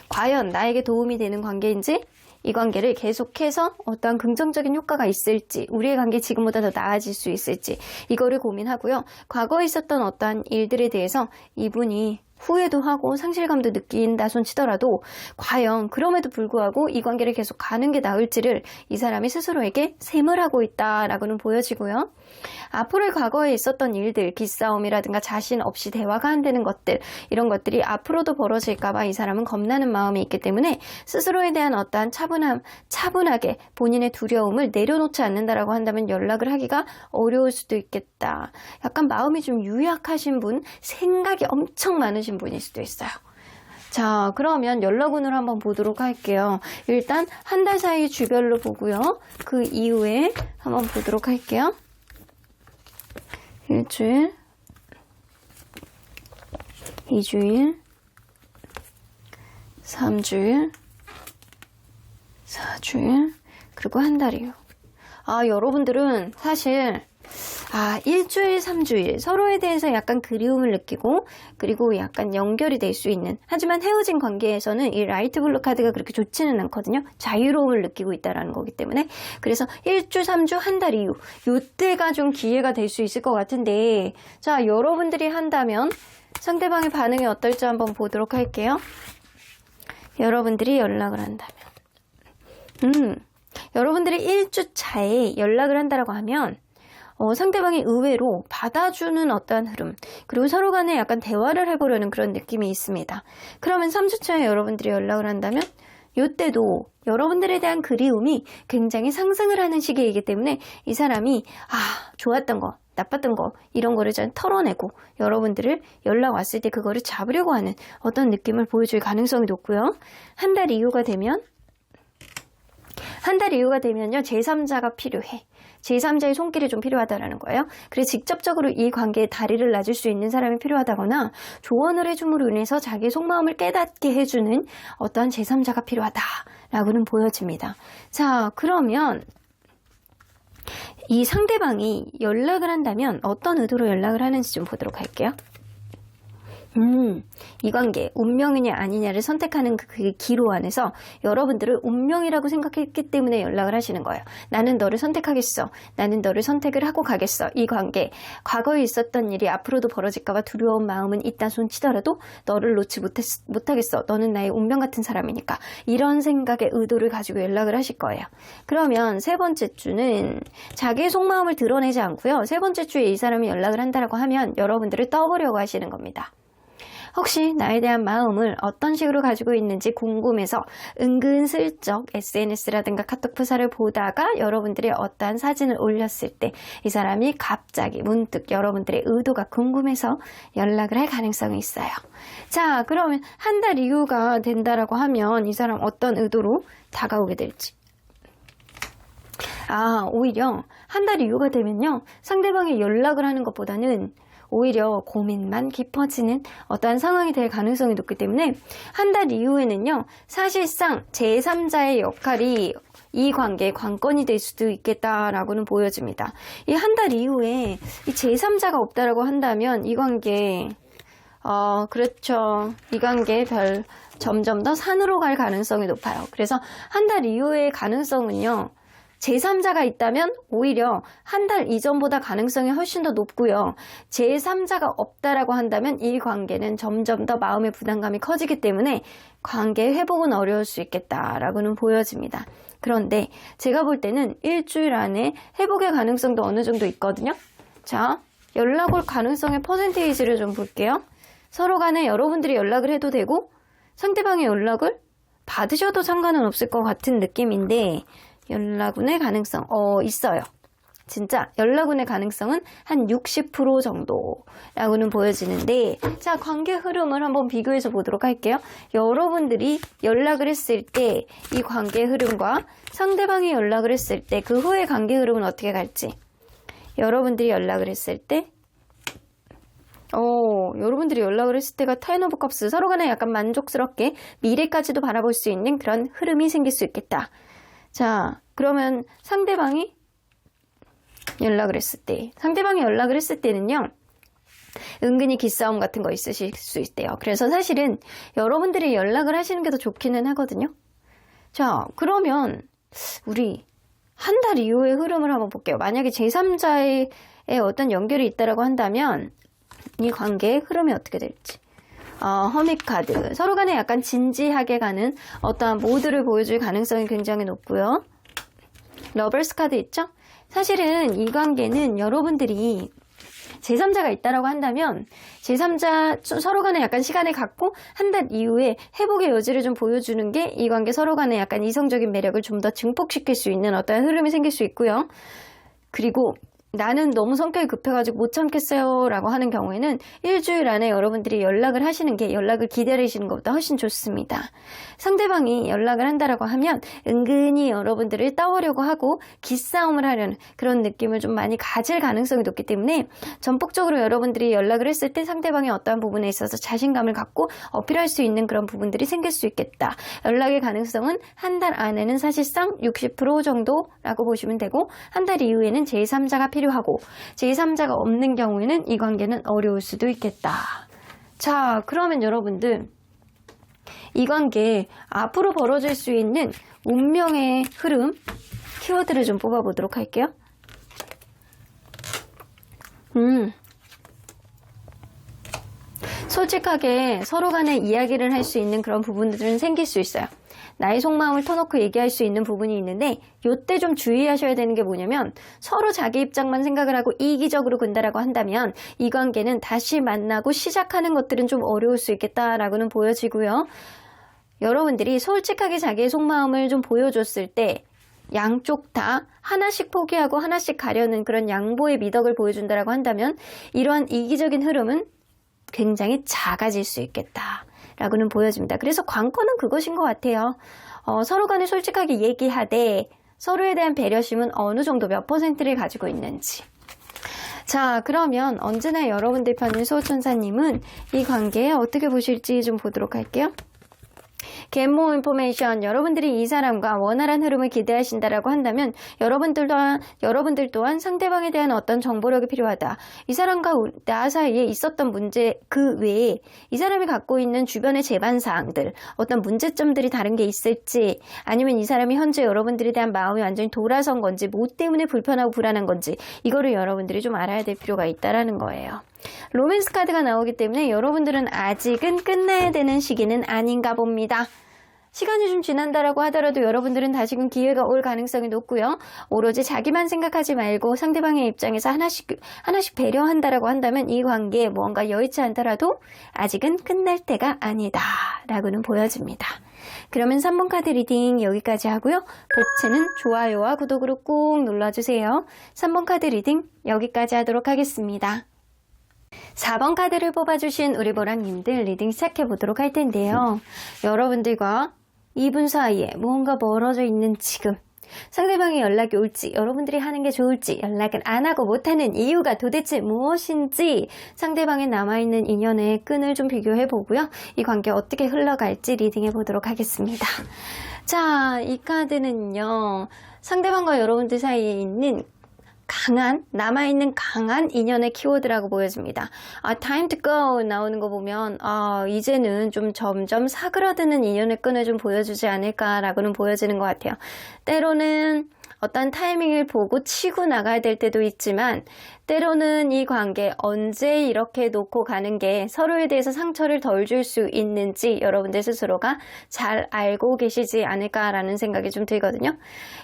과연 나에게 도움이 되는 관계인지, 이 관계를 계속해서 어떠한 긍정적인 효과가 있을지, 우리의 관계 지금보다 더 나아질 수 있을지, 이거를 고민하고요. 과거에 있었던 어떠한 일들에 대해서 이분이 후회도 하고 상실감도 느낀다 손 치더라도 과연 그럼에도 불구하고 이 관계를 계속 가는 게 나을지를 이 사람이 스스로에게 셈을 하고 있다라고는 보여지고요. 앞으로의 과거에 있었던 일들, 기싸움이라든가 자신 없이 대화가 안 되는 것들, 이런 것들이 앞으로도 벌어질까봐 이 사람은 겁나는 마음이 있기 때문에 스스로에 대한 어떠한 차분하게 본인의 두려움을 내려놓지 않는다라고 한다면 연락을 하기가 어려울 수도 있겠다. 약간 마음이 좀 유약하신 분, 생각이 엄청 많으신 분일 수도 있어요. 자, 그러면 연락운을 한번 보도록 할게요. 일단 한 달 사이 주별로 보고요. 그 이후에 한번 보도록 할게요. 일주일, 2주일, 3주일, 4주일, 그리고 한 달이요. 아, 여러분들은 사실 일주일, 3주일 서로에 대해서 약간 그리움을 느끼고 그리고 약간 연결이 될 수 있는, 하지만 헤어진 관계에서는 이 라이트 블루 카드가 그렇게 좋지는 않거든요. 자유로움을 느끼고 있다는 거기 때문에. 그래서 1주, 3주, 한 달 이후 요때가 좀 기회가 될 수 있을 것 같은데, 자, 여러분들이 한다면 상대방의 반응이 어떨지 한번 보도록 할게요. 여러분들이 연락을 한다면 여러분들이 1주 차에 연락을 한다라고 하면 상대방이 의외로 받아주는 어떠한 흐름, 그리고 서로 간에 약간 대화를 해보려는 그런 느낌이 있습니다. 그러면 3주차에 여러분들이 연락을 한다면 이때도 여러분들에 대한 그리움이 굉장히 상승을 하는 시기이기 때문에 이 사람이 좋았던 거, 나빴던 거, 이런 거를 잘 털어내고 여러분들을 연락 왔을 때 그거를 잡으려고 하는 어떤 느낌을 보여줄 가능성이 높고요. 한 달 이후가 되면요, 제3자가 필요해. 제3자의 손길이 좀 필요하다라는 거예요. 그래서 직접적으로 이 관계에 다리를 놔줄 수 있는 사람이 필요하다거나 조언을 해줌으로 인해서 자기의 속마음을 깨닫게 해주는 어떠한 제3자가 필요하다라고는 보여집니다. 자, 그러면 이 상대방이 연락을 한다면 어떤 의도로 연락을 하는지 좀 보도록 할게요. 이 관계 운명이냐 아니냐를 선택하는 그 기로 안에서 여러분들을 운명이라고 생각했기 때문에 연락을 하시는 거예요. 나는 너를 선택하겠어. 나는 너를 선택을 하고 가겠어. 이 관계, 과거에 있었던 일이 앞으로도 벌어질까봐 두려운 마음은 있다 손치더라도 너를 놓지 못하겠어. 너는 나의 운명 같은 사람이니까. 이런 생각의 의도를 가지고 연락을 하실 거예요. 그러면 세 번째 주는 자기의 속마음을 드러내지 않고요. 세 번째 주에 이 사람이 연락을 한다라고 하면 여러분들을 떠보려고 하시는 겁니다. 혹시 나에 대한 마음을 어떤 식으로 가지고 있는지 궁금해서 은근슬쩍 SNS라든가 카톡 프사를 보다가 여러분들이 어떠한 사진을 올렸을 때 이 사람이 갑자기 문득 여러분들의 의도가 궁금해서 연락을 할 가능성이 있어요. 자, 그러면 한 달 이후가 된다라고 하면 이 사람 어떤 의도로 다가오게 될지. 오히려 한 달 이후가 되면요. 상대방이 연락을 하는 것보다는 오히려 고민만 깊어지는 어떠한 상황이 될 가능성이 높기 때문에 한 달 이후에는요. 사실상 제3자의 역할이 이 관계의 관건이 될 수도 있겠다라고는 보여집니다. 이 한 달 이후에 이 제3자가 없다라고 한다면 이 관계 그렇죠. 이 관계 점점 더 산으로 갈 가능성이 높아요. 그래서 한 달 이후의 가능성은요. 제3자가 있다면 오히려 한 달 이전보다 가능성이 훨씬 더 높고요. 제3자가 없다라고 한다면 이 관계는 점점 더 마음의 부담감이 커지기 때문에 관계의 회복은 어려울 수 있겠다라고는 보여집니다. 그런데 제가 볼 때는 일주일 안에 회복의 가능성도 어느 정도 있거든요. 자, 연락 올 가능성의 퍼센테이지를 좀 볼게요. 서로 간에 여러분들이 연락을 해도 되고 상대방의 연락을 받으셔도 상관은 없을 것 같은 느낌인데 연락운의 가능성 있어요. 진짜 연락운의 가능성은 한 60% 정도라고는 보여지는데 자, 관계 흐름을 한번 비교해서 보도록 할게요. 여러분들이 연락을 했을 때 이 관계 흐름과 상대방이 연락을 했을 때 그 후의 관계 흐름은 어떻게 갈지. 여러분들이 연락을 했을 때 여러분들이 연락을 했을 때가 타인 오브 컵스, 서로 간에 약간 만족스럽게 미래까지도 바라볼 수 있는 그런 흐름이 생길 수 있겠다. 자, 그러면 상대방이 연락을 했을 때는요. 은근히 기싸움 같은 거 있으실 수 있대요. 그래서 사실은 여러분들이 연락을 하시는 게 더 좋기는 하거든요. 자, 그러면 우리 한 달 이후의 흐름을 한번 볼게요. 만약에 제3자의 어떤 연결이 있다라고 한다면 이 관계의 흐름이 어떻게 될지. 허밋 카드. 서로 간에 약간 진지하게 가는 어떠한 모드를 보여줄 가능성이 굉장히 높고요. 러버스 카드 있죠? 사실은 이 관계는 여러분들이 제3자가 있다라고 한다면 제3자 서로 간에 약간 시간을 갖고 한 달 이후에 회복의 여지를 좀 보여주는 게 이 관계 서로 간에 약간 이성적인 매력을 좀 더 증폭시킬 수 있는 어떤 흐름이 생길 수 있고요. 그리고 나는 너무 성격이 급해가지고 못 참겠어요 라고 하는 경우에는 일주일 안에 여러분들이 연락을 하시는 게 연락을 기다리시는 것보다 훨씬 좋습니다. 상대방이 연락을 한다라고 하면 은근히 여러분들을 따오려고 하고 기싸움을 하려는 그런 느낌을 좀 많이 가질 가능성이 높기 때문에 전폭적으로 여러분들이 연락을 했을 때 상대방의 어떠한 부분에 있어서 자신감을 갖고 어필할 수 있는 그런 부분들이 생길 수 있겠다. 연락의 가능성은 한 달 안에는 사실상 60% 정도라고 보시면 되고 한 달 이후에는 제3자가 필요하고 제3자가 없는 경우에는 이 관계는 어려울 수도 있겠다. 자, 그러면 여러분들 이 관계 앞으로 벌어질 수 있는 운명의 흐름 키워드를 좀 뽑아보도록 할게요. 솔직하게 서로 간에 이야기를 할 수 있는 그런 부분들은 생길 수 있어요. 나의 속마음을 터놓고 얘기할 수 있는 부분이 있는데 이때 좀 주의하셔야 되는 게 뭐냐면 서로 자기 입장만 생각을 하고 이기적으로 군다라고 한다면 이 관계는 다시 만나고 시작하는 것들은 좀 어려울 수 있겠다라고는 보여지고요. 여러분들이 솔직하게 자기의 속마음을 좀 보여줬을 때 양쪽 다 하나씩 포기하고 하나씩 가려는 그런 양보의 미덕을 보여준다라고 한다면 이러한 이기적인 흐름은 굉장히 작아질 수 있겠다라고는 보여집니다. 그래서 관건은 그것인 것 같아요. 서로 간에 솔직하게 얘기하되 서로에 대한 배려심은 어느 정도 몇 %를 가지고 있는지. 자, 그러면 언제나 여러분들 편인 수호천사님은 이 관계에 어떻게 보실지 좀 보도록 할게요. Get more information. 여러분들이 이 사람과 원활한 흐름을 기대하신다라고 한다면 여러분들 또한 상대방에 대한 어떤 정보력이 필요하다. 이 사람과 나 사이에 있었던 문제 그 외에 이 사람이 갖고 있는 주변의 제반사항들, 어떤 문제점들이 다른 게 있을지, 아니면 이 사람이 현재 여러분들에 대한 마음이 완전히 돌아선 건지, 뭐 때문에 불편하고 불안한 건지, 이거를 여러분들이 좀 알아야 될 필요가 있다라는 거예요. 로맨스 카드가 나오기 때문에 여러분들은 아직은 끝나야 되는 시기는 아닌가 봅니다. 시간이 좀 지난다라고 하더라도 여러분들은 다시금 기회가 올 가능성이 높고요. 오로지 자기만 생각하지 말고 상대방의 입장에서 하나씩 배려한다라고 한다면 이 관계에 무언가 여의치 않더라도 아직은 끝날 때가 아니다 라고는 보여집니다. 그러면 3번 카드 리딩 여기까지 하고요. 복채는 좋아요와 구독으로 꾹 눌러주세요. 3번 카드 리딩 여기까지 하도록 하겠습니다. 4번 카드를 뽑아주신 우리 보랑님들 리딩 시작해보도록 할 텐데요. 여러분들과 이분 사이에 무언가 멀어져 있는 지금, 상대방의 연락이 올지, 여러분들이 하는 게 좋을지, 연락을 안 하고 못하는 이유가 도대체 무엇인지, 상대방에 남아있는 인연의 끈을 좀 비교해보고요. 이 관계 어떻게 흘러갈지 리딩해보도록 하겠습니다. 자, 이 카드는요, 상대방과 여러분들 사이에 있는 남아있는 강한 인연의 키워드라고 보여집니다. time to go 나오는 거 보면, 이제는 좀 점점 사그라드는 인연의 끈을 좀 보여주지 않을까라고는 보여지는 것 같아요. 때로는 어떤 타이밍을 보고 치고 나가야 될 때도 있지만, 때로는 이 관계 언제 이렇게 놓고 가는 게 서로에 대해서 상처를 덜 줄 수 있는지 여러분들 스스로가 잘 알고 계시지 않을까라는 생각이 좀 들거든요.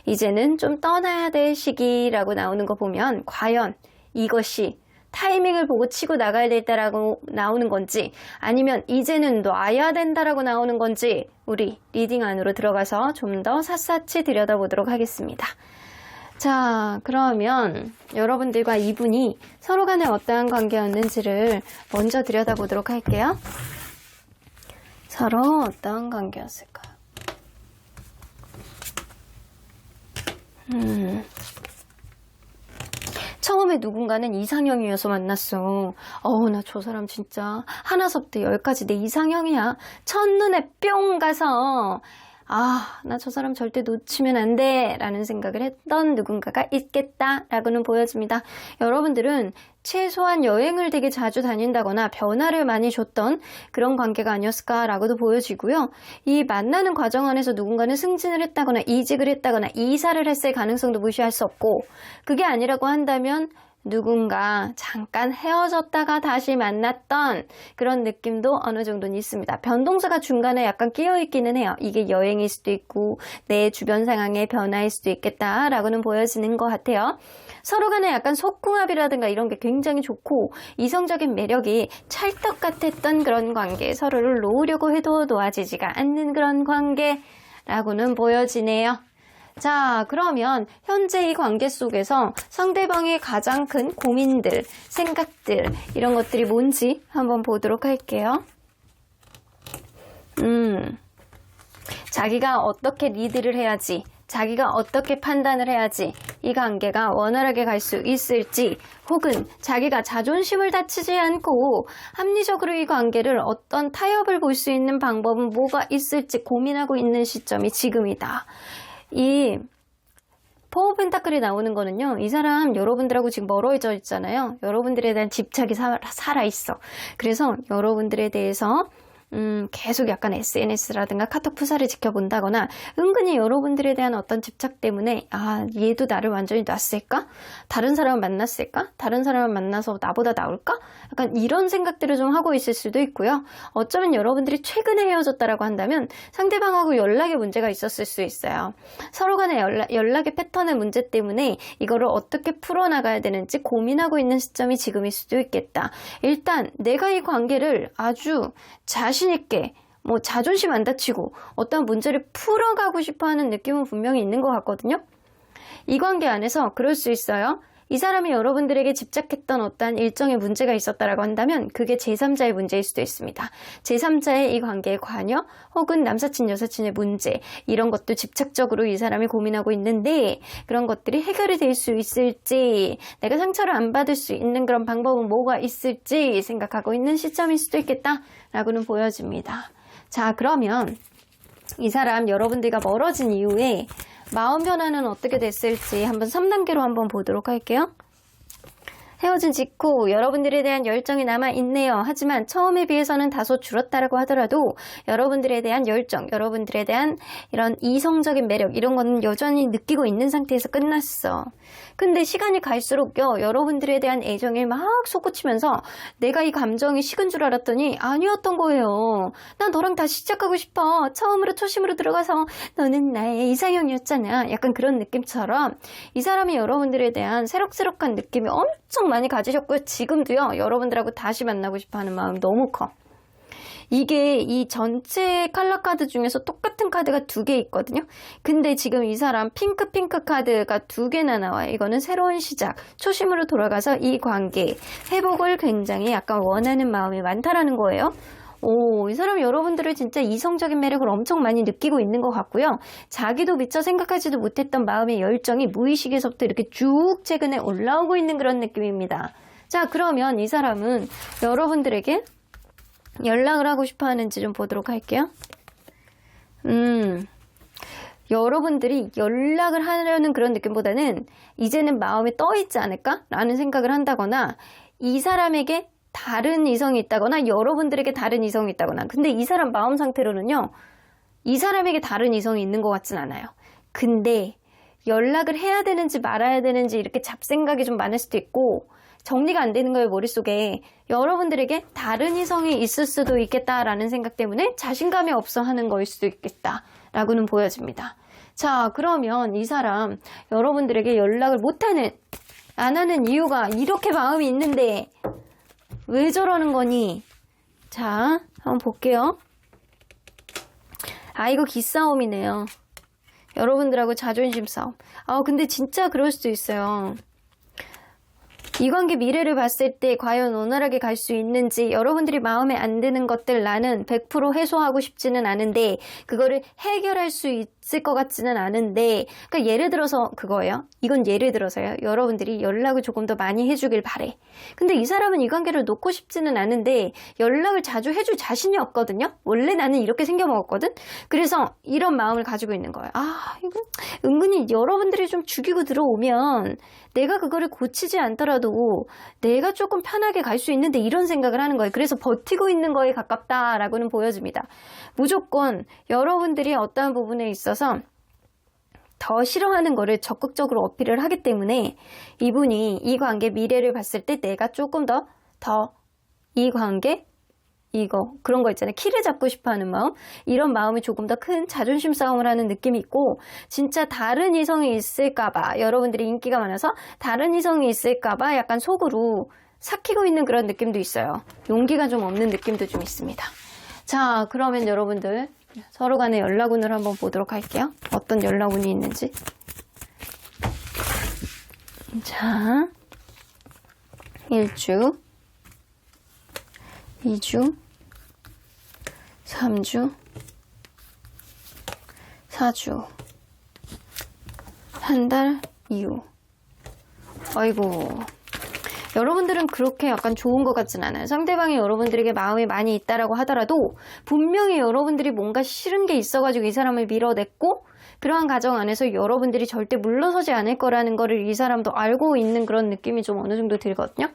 이제는 좀 떠나야 될 시기라고 나오는 거 보면 과연 이것이 타이밍을 보고 치고 나가야 된다라고 나오는 건지, 아니면 이제는 놔야 된다라고 나오는 건지, 우리 리딩 안으로 들어가서 좀 더 샅샅이 들여다보도록 하겠습니다. 자, 그러면 여러분들과 이분이 서로 간에 어떠한 관계였는지를 먼저 들여다보도록 할게요. 서로 어떠한 관계였을까요? 처음에 누군가는 이상형이어서 만났어. 나 저 사람 진짜 하나서부터 10까지 내 이상형이야. 첫눈에 뿅 가서 나 저 사람 절대 놓치면 안 돼 라는 생각을 했던 누군가가 있겠다라고는 보여집니다. 여러분들은 최소한 여행을 되게 자주 다닌다거나 변화를 많이 줬던 그런 관계가 아니었을까라고도 보여지고요. 이 만나는 과정 안에서 누군가는 승진을 했다거나 이직을 했다거나 이사를 했을 가능성도 무시할 수 없고, 그게 아니라고 한다면 누군가 잠깐 헤어졌다가 다시 만났던 그런 느낌도 어느 정도는 있습니다. 변동사가 중간에 약간 끼어있기는 해요. 이게 여행일 수도 있고 내 주변 상황의 변화일 수도 있겠다라고는 보여지는 것 같아요. 서로 간에 약간 속궁합이라든가 이런 게 굉장히 좋고 이성적인 매력이 찰떡 같았던 그런 관계, 서로를 놓으려고 해도 놓아지지가 않는 그런 관계라고는 보여지네요. 자, 그러면 현재 이 관계 속에서 상대방의 가장 큰 고민들, 생각들, 이런 것들이 뭔지 한번 보도록 할게요. 자기가 어떻게 리드를 해야지, 자기가 어떻게 판단을 해야지 이 관계가 원활하게 갈 수 있을지, 혹은 자기가 자존심을 다치지 않고 합리적으로 이 관계를 어떤 타협을 볼 수 있는 방법은 뭐가 있을지 고민하고 있는 시점이 지금이다. 이 포 오브 펜타클이 나오는 거는요, 이 사람 여러분들하고 지금 멀어져 있잖아요. 여러분들에 대한 집착이 살아있어. 그래서 여러분들에 대해서 계속 약간 SNS라든가 카톡 프사를 지켜본다거나 은근히 여러분들에 대한 어떤 집착 때문에 얘도 나를 완전히 놨을까? 다른 사람을 만났을까? 다른 사람을 만나서 나보다 나올까? 약간 이런 생각들을 좀 하고 있을 수도 있고요. 어쩌면 여러분들이 최근에 헤어졌다라고 한다면 상대방하고 연락에 문제가 있었을 수 있어요. 서로 간의 연락의 패턴의 문제 때문에 이거를 어떻게 풀어나가야 되는지 고민하고 있는 시점이 지금일 수도 있겠다. 일단 내가 이 관계를 아주 자신 있게 자존심 안 다치고 어떤 문제를 풀어가고 싶어하는 느낌은 분명히 있는 것 같거든요. 이 관계 안에서 그럴 수 있어요. 이 사람이 여러분들에게 집착했던 어떠한 일정의 문제가 있었다라고 한다면 그게 제3자의 문제일 수도 있습니다. 제3자의 이 관계에 관여 혹은 남사친 여사친의 문제, 이런 것도 집착적으로 이 사람이 고민하고 있는데 그런 것들이 해결이 될 수 있을지, 내가 상처를 안 받을 수 있는 그런 방법은 뭐가 있을지 생각하고 있는 시점일 수도 있겠다라고는 보여집니다. 자, 그러면 이 사람 여러분들과 멀어진 이후에 마음 변화는 어떻게 됐을지 한번 3단계로 한번 보도록 할게요. 헤어진 직후 여러분들에 대한 열정이 남아있네요. 하지만 처음에 비해서는 다소 줄었다라고 하더라도 여러분들에 대한 열정, 여러분들에 대한 이런 이성적인 매력 이런 거는 여전히 느끼고 있는 상태에서 끝났어. 근데 시간이 갈수록요, 여러분들에 대한 애정이 막 솟구치면서 내가 이 감정이 식은 줄 알았더니 아니었던 거예요. 난 너랑 다시 시작하고 싶어. 처음으로 초심으로 들어가서 너는 나의 이상형이었잖아. 약간 그런 느낌처럼 이 사람이 여러분들에 대한 새록새록한 느낌이 엄청 많이 가지셨고요. 지금도요, 여러분들하고 다시 만나고 싶어 하는 마음이 너무 커. 이게 이 전체 칼라 카드 중에서 똑같은 카드가 2개 있거든요. 근데 지금 이 사람 핑크 카드가 2개나 나와요. 이거는 새로운 시작, 초심으로 돌아가서 이 관계 회복을 굉장히 약간 원하는 마음이 많다라는 거예요. 오, 이 사람 여러분들을 진짜 이성적인 매력을 엄청 많이 느끼고 있는 것 같고요. 자기도 미처 생각하지도 못했던 마음의 열정이 무의식에서부터 이렇게 쭉 최근에 올라오고 있는 그런 느낌입니다. 자, 그러면 이 사람은 여러분들에게 연락을 하고 싶어 하는지 좀 보도록 할게요. 여러분들이 연락을 하려는 그런 느낌보다는 이제는 마음에 떠 있지 않을까? 라는 생각을 한다거나 이 사람에게 다른 이성이 있다거나 여러분들에게 다른 이성이 있다거나 근데 이 사람 마음 상태로는요. 이 사람에게 다른 이성이 있는 것 같진 않아요. 근데 연락을 해야 되는지 말아야 되는지 이렇게 잡생각이 좀 많을 수도 있고 정리가 안 되는 거예요, 머릿속에. 여러분들에게 다른 이성이 있을 수도 있겠다라는 생각 때문에 자신감이 없어 하는 거일 수도 있겠다라고는 보여집니다. 자, 그러면 이 사람 여러분들에게 연락을 안 하는 이유가 이렇게 마음이 있는데 왜 저러는 거니? 자, 한번 볼게요. 아, 이거 기싸움이네요. 여러분들하고 자존심 싸움. 근데 진짜 그럴 수도 있어요. 이 관계 미래를 봤을 때 과연 원활하게 갈 수 있는지 여러분들이 마음에 안 드는 것들 나는 100% 해소하고 싶지는 않은데 그거를 해결할 수 있을 것 같지는 않은데 그러니까 예를 들어서 그거예요. 이건 예를 들어서요. 여러분들이 연락을 조금 더 많이 해주길 바래. 근데 이 사람은 이 관계를 놓고 싶지는 않은데 연락을 자주 해줄 자신이 없거든요. 원래 나는 이렇게 생겨먹었거든. 그래서 이런 마음을 가지고 있는 거예요. 이거 은근히 여러분들이 좀 죽이고 들어오면 내가 그거를 고치지 않더라도 내가 조금 편하게 갈 수 있는데 이런 생각을 하는 거예요. 그래서 버티고 있는 거에 가깝다라고는 보여집니다. 무조건 여러분들이 어떠한 부분에 있어서 더 싫어하는 거를 적극적으로 어필을 하기 때문에 이분이 이 관계 미래를 봤을 때 내가 조금 더 이 관계 그런 거 있잖아요. 키를 잡고 싶어 하는 마음. 이런 마음이 조금 더 큰 자존심 싸움을 하는 느낌이 있고, 진짜 다른 이성이 있을까봐, 여러분들이 인기가 많아서 다른 이성이 있을까봐 약간 속으로 삭히고 있는 그런 느낌도 있어요. 용기가 좀 없는 느낌도 좀 있습니다. 자, 그러면 여러분들 서로 간의 연락운을 한번 보도록 할게요. 어떤 연락운이 있는지. 자, 1주, 2주, 3주, 4주, 한 달 이후. 아이고, 여러분들은 그렇게 약간 좋은 것 같진 않아요. 상대방이 여러분들에게 마음이 많이 있다라고 하더라도 분명히 여러분들이 뭔가 싫은 게 있어가지고 이 사람을 밀어냈고, 그러한 과정 안에서 여러분들이 절대 물러서지 않을 거라는 거를 이 사람도 알고 있는 그런 느낌이 좀 어느 정도 들거든요.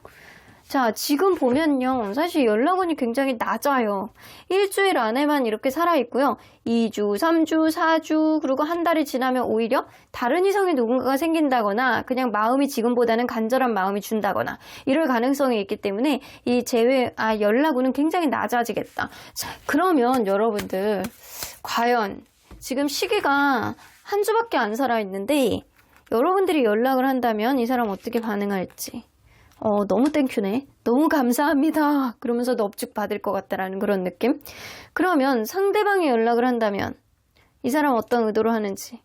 자, 지금 보면요. 사실 연락운이 굉장히 낮아요. 일주일 안에만 이렇게 살아있고요. 2주, 3주, 4주, 그리고 한 달이 지나면 오히려 다른 이성의 누군가가 생긴다거나 그냥 마음이 지금보다는 간절한 마음이 준다거나 이럴 가능성이 있기 때문에 연락운은 굉장히 낮아지겠다. 자, 그러면 여러분들 과연 지금 시기가 한 주밖에 안 살아있는데 여러분들이 연락을 한다면 이 사람 어떻게 반응할지. 너무 땡큐네. 너무 감사합니다. 그러면서 넙죽 받을 것 같다라는 그런 느낌. 그러면 상대방이 연락을 한다면 이 사람 어떤 의도로 하는지.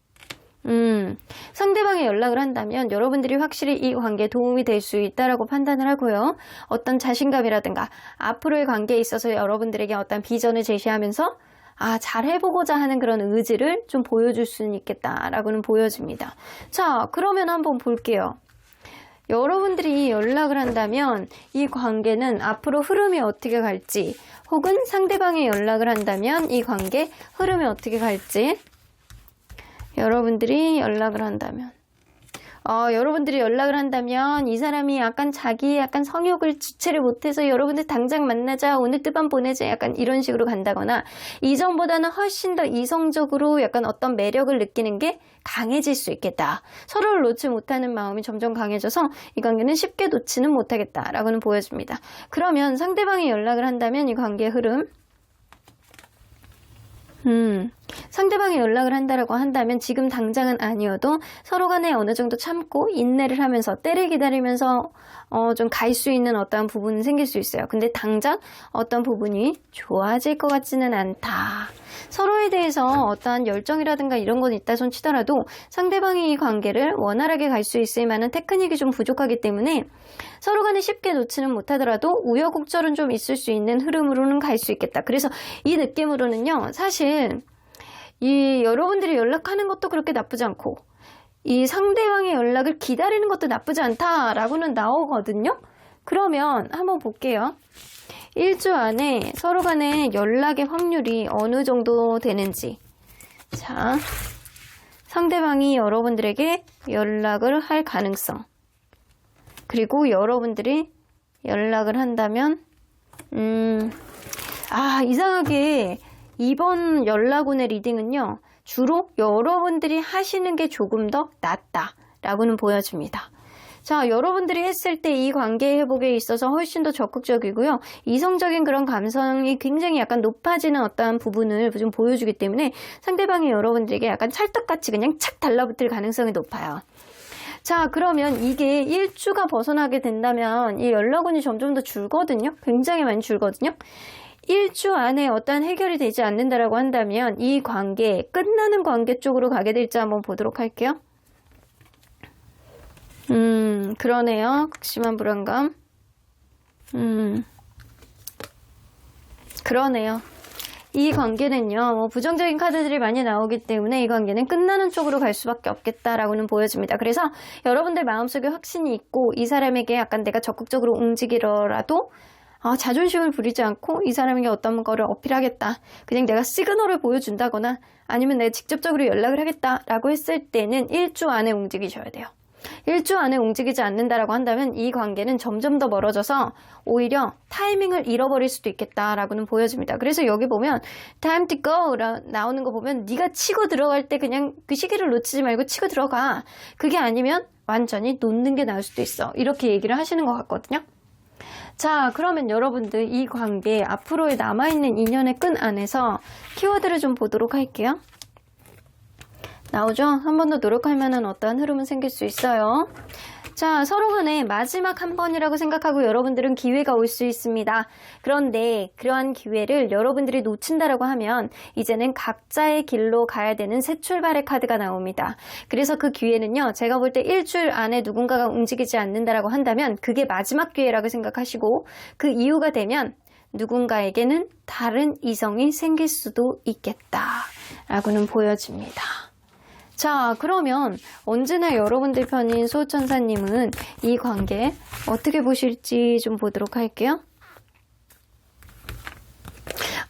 상대방이 연락을 한다면 여러분들이 확실히 이 관계에 도움이 될 수 있다라고 판단을 하고요. 어떤 자신감이라든가 앞으로의 관계에 있어서 여러분들에게 어떤 비전을 제시하면서 잘 해보고자 하는 그런 의지를 좀 보여줄 수는 있겠다라고는 보여집니다. 자, 그러면 한번 볼게요. 여러분들이 연락을 한다면 이 관계는 앞으로 흐름이 어떻게 갈지, 혹은 상대방이 연락을 한다면 이 관계 흐름이 어떻게 갈지, 여러분들이 연락을 한다면 이 사람이 약간 자기의 약간 성욕을 주체를 못해서 여러분들 당장 만나자, 오늘 뜻밤 보내자, 약간 이런 식으로 간다거나, 이전보다는 훨씬 더 이성적으로 약간 어떤 매력을 느끼는 게 강해질 수 있겠다. 서로를 놓지 못하는 마음이 점점 강해져서 이 관계는 쉽게 놓지는 못하겠다라고는 보여집니다. 그러면 상대방이 연락을 한다면 이 관계의 흐름, 상대방이 연락을 한다라고 한다면 지금 당장은 아니어도 서로 간에 어느 정도 참고 인내를 하면서 때를 기다리면서 좀 갈 수 있는 어떠한 부분은 생길 수 있어요. 근데 당장 어떤 부분이 좋아질 것 같지는 않다. 서로에 대해서 어떠한 열정이라든가 이런 건 있다 손 치더라도 상대방이 이 관계를 원활하게 갈 수 있을 만한 테크닉이 좀 부족하기 때문에 서로 간에 쉽게 놓지는 못하더라도 우여곡절은 좀 있을 수 있는 흐름으로는 갈 수 있겠다. 그래서 이 느낌으로는요, 사실 이 여러분들이 연락하는 것도 그렇게 나쁘지 않고 이 상대방의 연락을 기다리는 것도 나쁘지 않다라고는 나오거든요. 그러면 한번 볼게요. 1주 안에 서로 간의 연락의 확률이 어느 정도 되는지. 자, 상대방이 여러분들에게 연락을 할 가능성, 그리고 여러분들이 연락을 한다면 이상하게 이번 연락운의 리딩은요, 주로 여러분들이 하시는 게 조금 더 낫다라고는 보여집니다. 자, 여러분들이 했을 때 이 관계 회복에 있어서 훨씬 더 적극적이고요. 이성적인 그런 감성이 굉장히 약간 높아지는 어떠한 부분을 좀 보여주기 때문에 상대방이 여러분들에게 약간 찰떡같이 그냥 착 달라붙을 가능성이 높아요. 자, 그러면 이게 1주가 벗어나게 된다면 이 연락운이 점점 더 줄거든요. 굉장히 많이 줄거든요. 1주 안에 어떠한 해결이 되지 않는다라고 한다면 이 관계, 끝나는 관계 쪽으로 가게 될지 한번 보도록 할게요. 그러네요. 극심한 불안감. 그러네요. 이 관계는요, 부정적인 카드들이 많이 나오기 때문에 이 관계는 끝나는 쪽으로 갈 수밖에 없겠다라고는 보여집니다. 그래서 여러분들 마음속에 확신이 있고 이 사람에게 약간 내가 적극적으로 움직이더라도 자존심을 부리지 않고 이 사람에게 어떤 거를 어필하겠다, 그냥 내가 시그널을 보여준다거나 아니면 내가 직접적으로 연락을 하겠다라고 했을 때는 1주 안에 움직이셔야 돼요. 1주 안에 움직이지 않는다라고 한다면 이 관계는 점점 더 멀어져서 오히려 타이밍을 잃어버릴 수도 있겠다라고는 보여집니다. 그래서 여기 보면 time to go 나오는 거 보면 네가 치고 들어갈 때 그냥 그 시기를 놓치지 말고 치고 들어가. 그게 아니면 완전히 놓는 게 나을 수도 있어. 이렇게 얘기를 하시는 것 같거든요. 자, 그러면 여러분들 이 관계 앞으로의 남아있는 인연의 끈 안에서 키워드를 좀 보도록 할게요. 나오죠? 한 번 더 노력할 만한 어떠한 흐름은 생길 수 있어요. 자, 서로 간에 마지막 한 번이라고 생각하고 여러분들은 기회가 올 수 있습니다. 그런데 그러한 기회를 여러분들이 놓친다라고 하면 이제는 각자의 길로 가야 되는 새 출발의 카드가 나옵니다. 그래서 그 기회는요, 제가 볼 때 일주일 안에 누군가가 움직이지 않는다라고 한다면 그게 마지막 기회라고 생각하시고, 그 이유가 되면 누군가에게는 다른 이성이 생길 수도 있겠다라고는 보여집니다. 자, 그러면 언제나 여러분들 편인 수호천사님은 이 관계 어떻게 보실지 좀 보도록 할게요.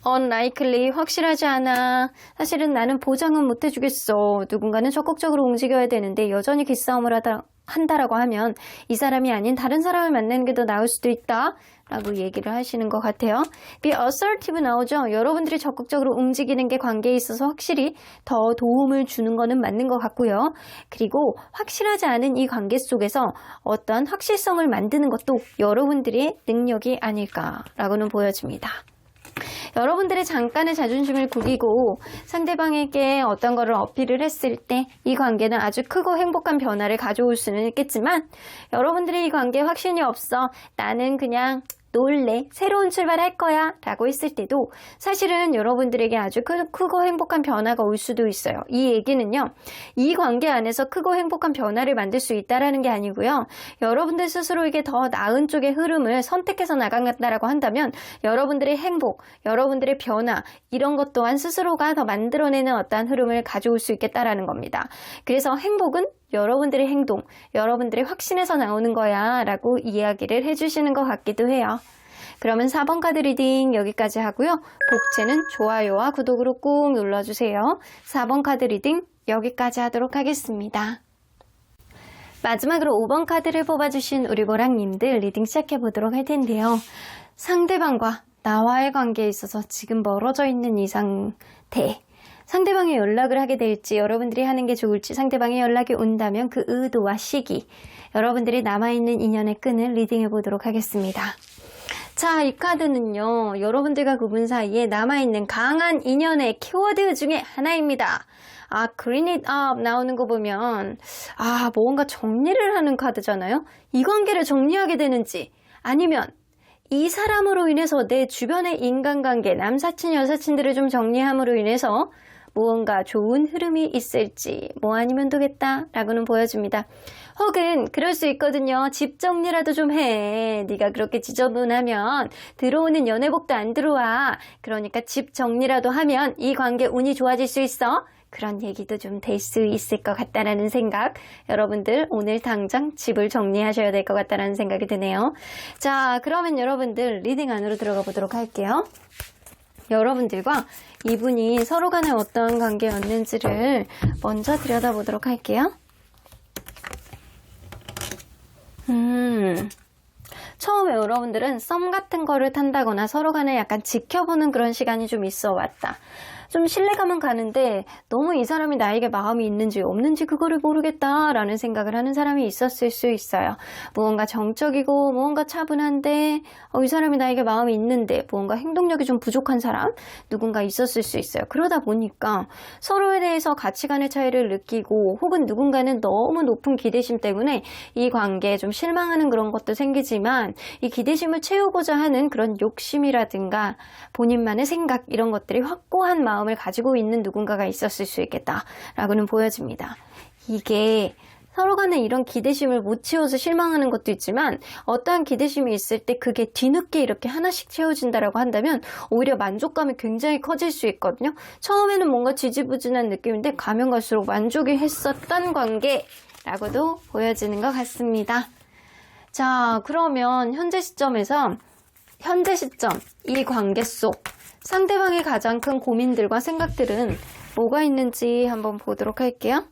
unlikely, 확실하지 않아. 사실은 나는 보장은 못 해주겠어. 누군가는 적극적으로 움직여야 되는데 여전히 기싸움을 한다라고 하면 이 사람이 아닌 다른 사람을 만나는 게 더 나을 수도 있다 라고 얘기를 하시는 것 같아요. be assertive 나오죠. 여러분들이 적극적으로 움직이는 게 관계에 있어서 확실히 더 도움을 주는 거는 맞는 것 같고요. 그리고 확실하지 않은 이 관계 속에서 어떤 확실성을 만드는 것도 여러분들의 능력이 아닐까라고는 보여집니다. 여러분들의 잠깐의 자존심을 구기고 상대방에게 어떤 거를 어필을 했을 때 이 관계는 아주 크고 행복한 변화를 가져올 수는 있겠지만, 여러분들이 이 관계에 확신이 없어, 나는 그냥 놀래, 새로운 출발할 거야 라고 했을 때도 사실은 여러분들에게 아주 크고 행복한 변화가 올 수도 있어요. 이 얘기는요, 이 관계 안에서 크고 행복한 변화를 만들 수 있다라는 게 아니고요, 여러분들 스스로에게 더 나은 쪽의 흐름을 선택해서 나간다라고 한다면 여러분들의 행복, 여러분들의 변화, 이런 것 또한 스스로가 더 만들어내는 어떠한 흐름을 가져올 수 있겠다라는 겁니다. 그래서 행복은 여러분들의 행동, 여러분들의 확신에서 나오는 거야 라고 이야기를 해주시는 것 같기도 해요. 그러면 4번 카드 리딩 여기까지 하고요. 복채는 좋아요와 구독으로 꼭 눌러주세요. 4번 카드 리딩 여기까지 하도록 하겠습니다. 마지막으로 5번 카드를 뽑아주신 우리 모랑님들 리딩 시작해보도록 할 텐데요. 상대방과 나와의 관계에 있어서 지금 멀어져 있는 이 상태, 상대방이 연락을 하게 될지, 여러분들이 하는 게 좋을지, 상대방이 연락이 온다면 그 의도와 시기, 여러분들이 남아있는 인연의 끈을 리딩해보도록 하겠습니다. 자, 이 카드는요, 여러분들과 그분 사이에 남아있는 강한 인연의 키워드 중에 하나입니다. Clean it up 나오는 거 보면, 뭔가 정리를 하는 카드잖아요? 이 관계를 정리하게 되는지, 아니면 이 사람으로 인해서 내 주변의 인간관계, 남사친, 여사친들을 좀 정리함으로 인해서 무언가 좋은 흐름이 있을지, 뭐 아니면 되겠다 라고는 보여줍니다. 혹은 그럴 수 있거든요. 집 정리라도 좀 해. 네가 그렇게 지저분하면 들어오는 연애복도 안 들어와. 그러니까 집 정리라도 하면 이 관계 운이 좋아질 수 있어. 그런 얘기도 좀 될 수 있을 것 같다라는 생각. 여러분들 오늘 당장 집을 정리하셔야 될 것 같다라는 생각이 드네요. 자, 그러면 여러분들 리딩 안으로 들어가 보도록 할게요. 여러분들과 이분이 서로 간에 어떤 관계였는지를 먼저 들여다보도록 할게요. 처음에 여러분들은 썸 같은 거를 탄다거나 서로 간에 약간 지켜보는 그런 시간이 좀 있어 왔다. 좀 신뢰감은 가는데 너무 이 사람이 나에게 마음이 있는지 없는지 그거를 모르겠다라는 생각을 하는 사람이 있었을 수 있어요. 무언가 정적이고 무언가 차분한데 이 사람이 나에게 마음이 있는데 무언가 행동력이 좀 부족한 사람 누군가 있었을 수 있어요. 그러다 보니까 서로에 대해서 가치관의 차이를 느끼고 혹은 누군가는 너무 높은 기대심 때문에 이 관계에 좀 실망하는 그런 것도 생기지만 이 기대심을 채우고자 하는 그런 욕심이라든가 본인만의 생각 이런 것들이 확고한 마음을 가지고 있는 누군가가 있었을 수 있겠다라고는 보여집니다. 이게 서로 간에 이런 기대심을 못 채워서 실망하는 것도 있지만 어떠한 기대심이 있을 때 그게 뒤늦게 이렇게 하나씩 채워진다라고 한다면 오히려 만족감이 굉장히 커질 수 있거든요. 처음에는 뭔가 지지부진한 느낌인데 가면 갈수록 만족이 했었던 관계라고도 보여지는 것 같습니다. 자, 그러면 현재 시점 이 관계 속 상대방의 가장 큰 고민들과 생각들은 뭐가 있는지 한번 보도록 할게요.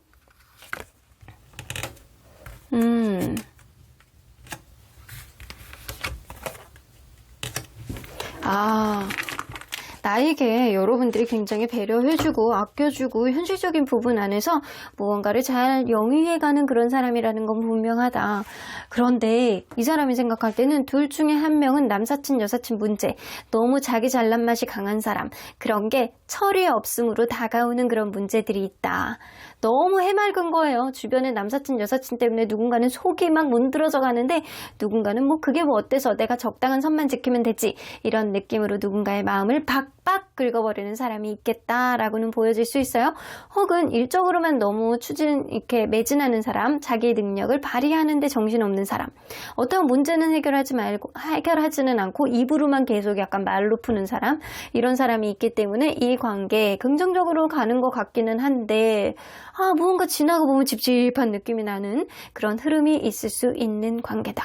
나에게 여러분들이 굉장히 배려해주고 아껴주고 현실적인 부분 안에서 무언가를 잘 영위해가는 그런 사람이라는 건 분명하다. 그런데 이 사람이 생각할 때는 둘 중에 한 명은 남사친 여사친 문제, 너무 자기 잘난 맛이 강한 사람, 그런 게 철이 없음으로 다가오는 그런 문제들이 있다. 너무 해맑은 거예요. 주변에 남사친 여사친 때문에 누군가는 속이 막 문드러져 가는데 누군가는 그게 뭐 어때서 내가 적당한 선만 지키면 되지 이런 느낌으로 누군가의 마음을 박박 긁어버리는 사람이 있겠다라고는 보여질 수 있어요. 혹은 일적으로만 너무 이렇게 매진하는 사람, 자기의 능력을 발휘하는데 정신없는 사람, 어떤 문제는 해결하지는 않고 입으로만 계속 약간 말로 푸는 사람, 이런 사람이 있기 때문에 이 관계에 긍정적으로 가는 것 같기는 한데 무언가 지나고 보면 찝찝한 느낌이 나는 그런 흐름이 있을 수 있는 관계다.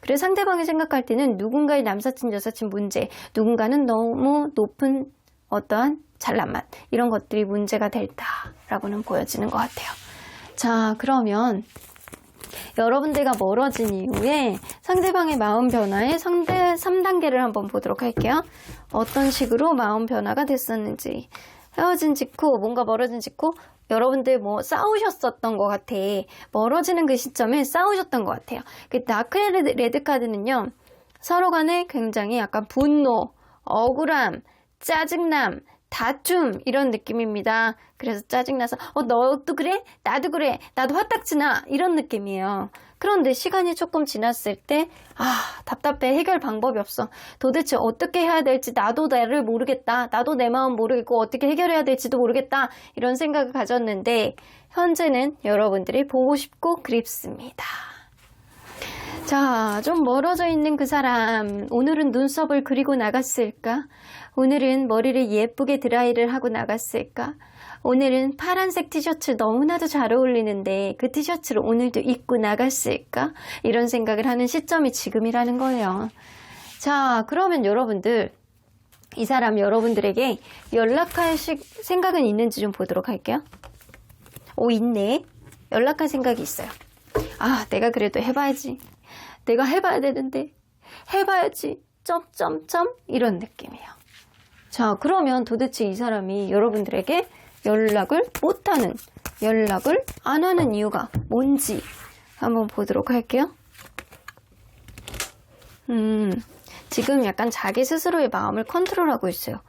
그래서 상대방이 생각할 때는 누군가의 남사친 여사친 문제, 누군가는 너무 높은 어떠한 잘난 맛 이런 것들이 문제가 될다라고는 보여지는 것 같아요. 자, 그러면 여러분들과 멀어진 이후에 상대방의 마음 변화의 3단계를 한번 보도록 할게요. 어떤 식으로 마음 변화가 됐었는지. 헤어진 직후, 뭔가 멀어진 직후 여러분들 싸우셨었던 것 같아. 멀어지는 그 시점에 싸우셨던 것 같아요. 그 다크 레드 카드는요, 서로 간에 굉장히 약간 분노, 억울함, 짜증남, 다툼 이런 느낌입니다. 그래서 짜증나서 너도 그래? 나도 그래. 나도 화딱지나 이런 느낌이에요. 그런데 시간이 조금 지났을 때 답답해. 해결 방법이 없어. 도대체 어떻게 해야 될지 나도 나를 모르겠다. 나도 내 마음 모르겠고 어떻게 해결해야 될지도 모르겠다. 이런 생각을 가졌는데 현재는 여러분들이 보고 싶고 그립습니다. 자, 좀 멀어져 있는 그 사람, 오늘은 눈썹을 그리고 나갔을까? 오늘은 머리를 예쁘게 드라이를 하고 나갔을까? 오늘은 파란색 티셔츠 너무나도 잘 어울리는데 그 티셔츠를 오늘도 입고 나갔을까? 이런 생각을 하는 시점이 지금이라는 거예요. 자, 그러면 여러분들, 이 사람 여러분들에게 연락할 생각은 있는지 좀 보도록 할게요. 오, 있네. 연락할 생각이 있어요. 아, 내가 그래도 해봐야지. 내가 해봐야 되는데 해봐야지. 점점점 이런 느낌이에요. 자, 그러면 도대체 이 사람이 여러분들에게 연락을 못하는, 연락을 안 하는 이유가 뭔지 한번 보도록 할게요. 지금 약간 자기 스스로의 마음을 컨트롤하고 있어요.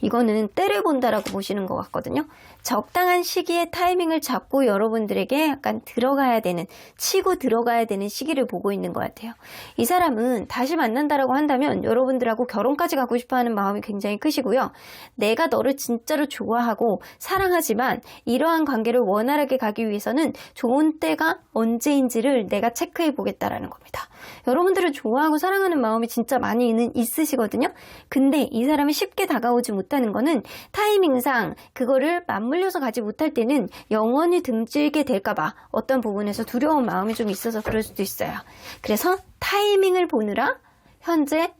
이거는 때를 본다라고 보시는 것 같거든요. 적당한 시기에 타이밍을 잡고 여러분들에게 약간 들어가야 되는, 치고 들어가야 되는 시기를 보고 있는 것 같아요. 이 사람은 다시 만난다라고 한다면 여러분들하고 결혼까지 가고 싶어하는 마음이 굉장히 크시고요. 내가 너를 진짜로 좋아하고 사랑하지만 이러한 관계를 원활하게 가기 위해서는 좋은 때가 언제인지를 내가 체크해 보겠다라는 겁니다. 여러분들을 좋아하고 사랑하는 마음이 진짜 많이 있으시거든요. 근데 이 사람이 쉽게 다가오지 못하는 거는 타이밍상 그거를 맞물려서 가지 못할 때는 영원히 등지게 될까봐 어떤 부분에서 두려운 마음이 좀 있어서 그럴 수도 있어요. 그래서 타이밍을 보느라 현재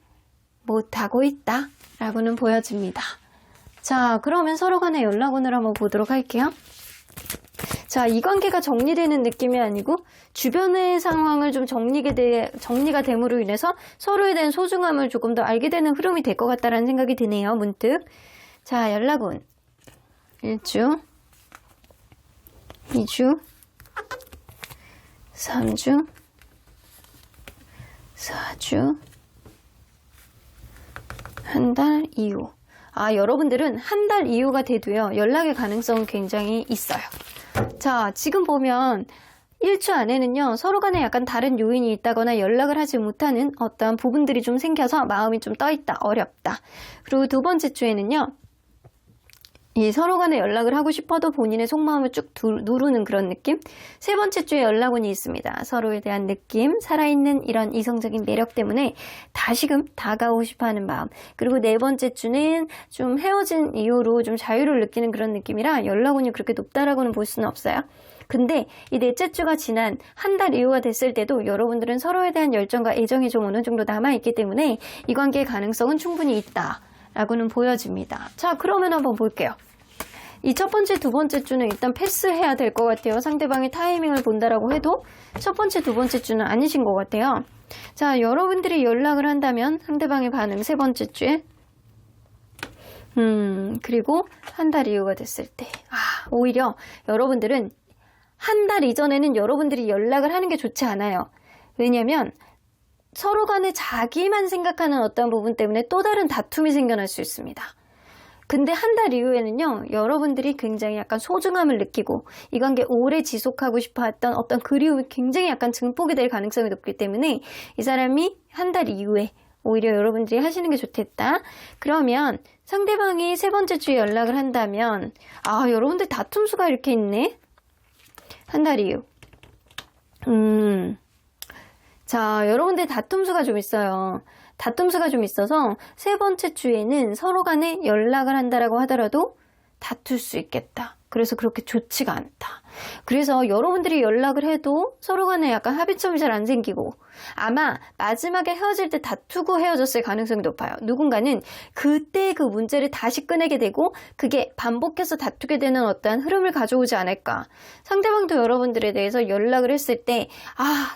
못하고 있다 라고는 보여집니다. 자, 그러면 서로 간의 연락운을 한번 보도록 할게요. 자, 이 관계가 정리되는 느낌이 아니고 주변의 상황을 좀 정리가 됨으로 인해서 서로에 대한 소중함을 조금 더 알게 되는 흐름이 될 것 같다라는 생각이 드네요. 문득. 자, 연락운 1주, 2주, 3주, 4주, 한 달 이후. 아, 여러분들은 한 달 이후가 돼도요, 연락의 가능성은 굉장히 있어요. 자, 지금 보면 1주 안에는요, 서로 간에 약간 다른 요인이 있다거나 연락을 하지 못하는 어떤 부분들이 좀 생겨서 마음이 좀 떠있다, 어렵다. 그리고 두 번째 주에는요, 이 서로 간에 연락을 하고 싶어도 본인의 속마음을 쭉 누르는 그런 느낌? 세 번째 주에 연락운이 있습니다. 서로에 대한 느낌, 살아있는 이런 이성적인 매력 때문에 다시금 다가오고 싶어하는 마음. 그리고 네 번째 주는 좀 헤어진 이후로 좀 자유를 느끼는 그런 느낌이라 연락운이 그렇게 높다라고는 볼 수는 없어요. 근데 이 넷째 주가 지난 한 달 이후가 됐을 때도 여러분들은 서로에 대한 열정과 애정이 좀 어느 정도 남아있기 때문에 이 관계의 가능성은 충분히 있다라고는 보여집니다. 자, 그러면 한번 볼게요. 이 첫 번째, 두 번째 주는 일단 패스해야 될 것 같아요. 상대방의 타이밍을 본다라고 해도 첫 번째, 두 번째 주는 아니신 것 같아요. 자, 여러분들이 연락을 한다면 상대방의 반응 세 번째 주에 그리고 한 달 이후가 됐을 때 오히려 여러분들은 한 달 이전에는 여러분들이 연락을 하는 게 좋지 않아요. 왜냐면 서로 간에 자기만 생각하는 어떤 부분 때문에 또 다른 다툼이 생겨날 수 있습니다. 근데 한 달 이후에는요, 여러분들이 굉장히 약간 소중함을 느끼고 이 관계 오래 지속하고 싶어 했던 어떤 그리움이 굉장히 약간 증폭이 될 가능성이 높기 때문에 이 사람이 한 달 이후에 오히려 여러분들이 하시는 게 좋겠다. 그러면 상대방이 세 번째 주에 연락을 한다면 여러분들 다툼 수가 이렇게 있네. 한 달 이후. 자, 여러분들 다툼 수가 좀 있어요. 다툼 수가 좀 있어서 세 번째 주에는 서로 간에 연락을 한다라고 하더라도 다툴 수 있겠다. 그래서 그렇게 좋지가 않다. 그래서 여러분들이 연락을 해도 서로 간에 약간 합의점이 잘 안 생기고 아마 마지막에 헤어질 때 다투고 헤어졌을 가능성이 높아요. 누군가는 그때 그 문제를 다시 꺼내게 되고 그게 반복해서 다투게 되는 어떠한 흐름을 가져오지 않을까. 상대방도 여러분들에 대해서 연락을 했을 때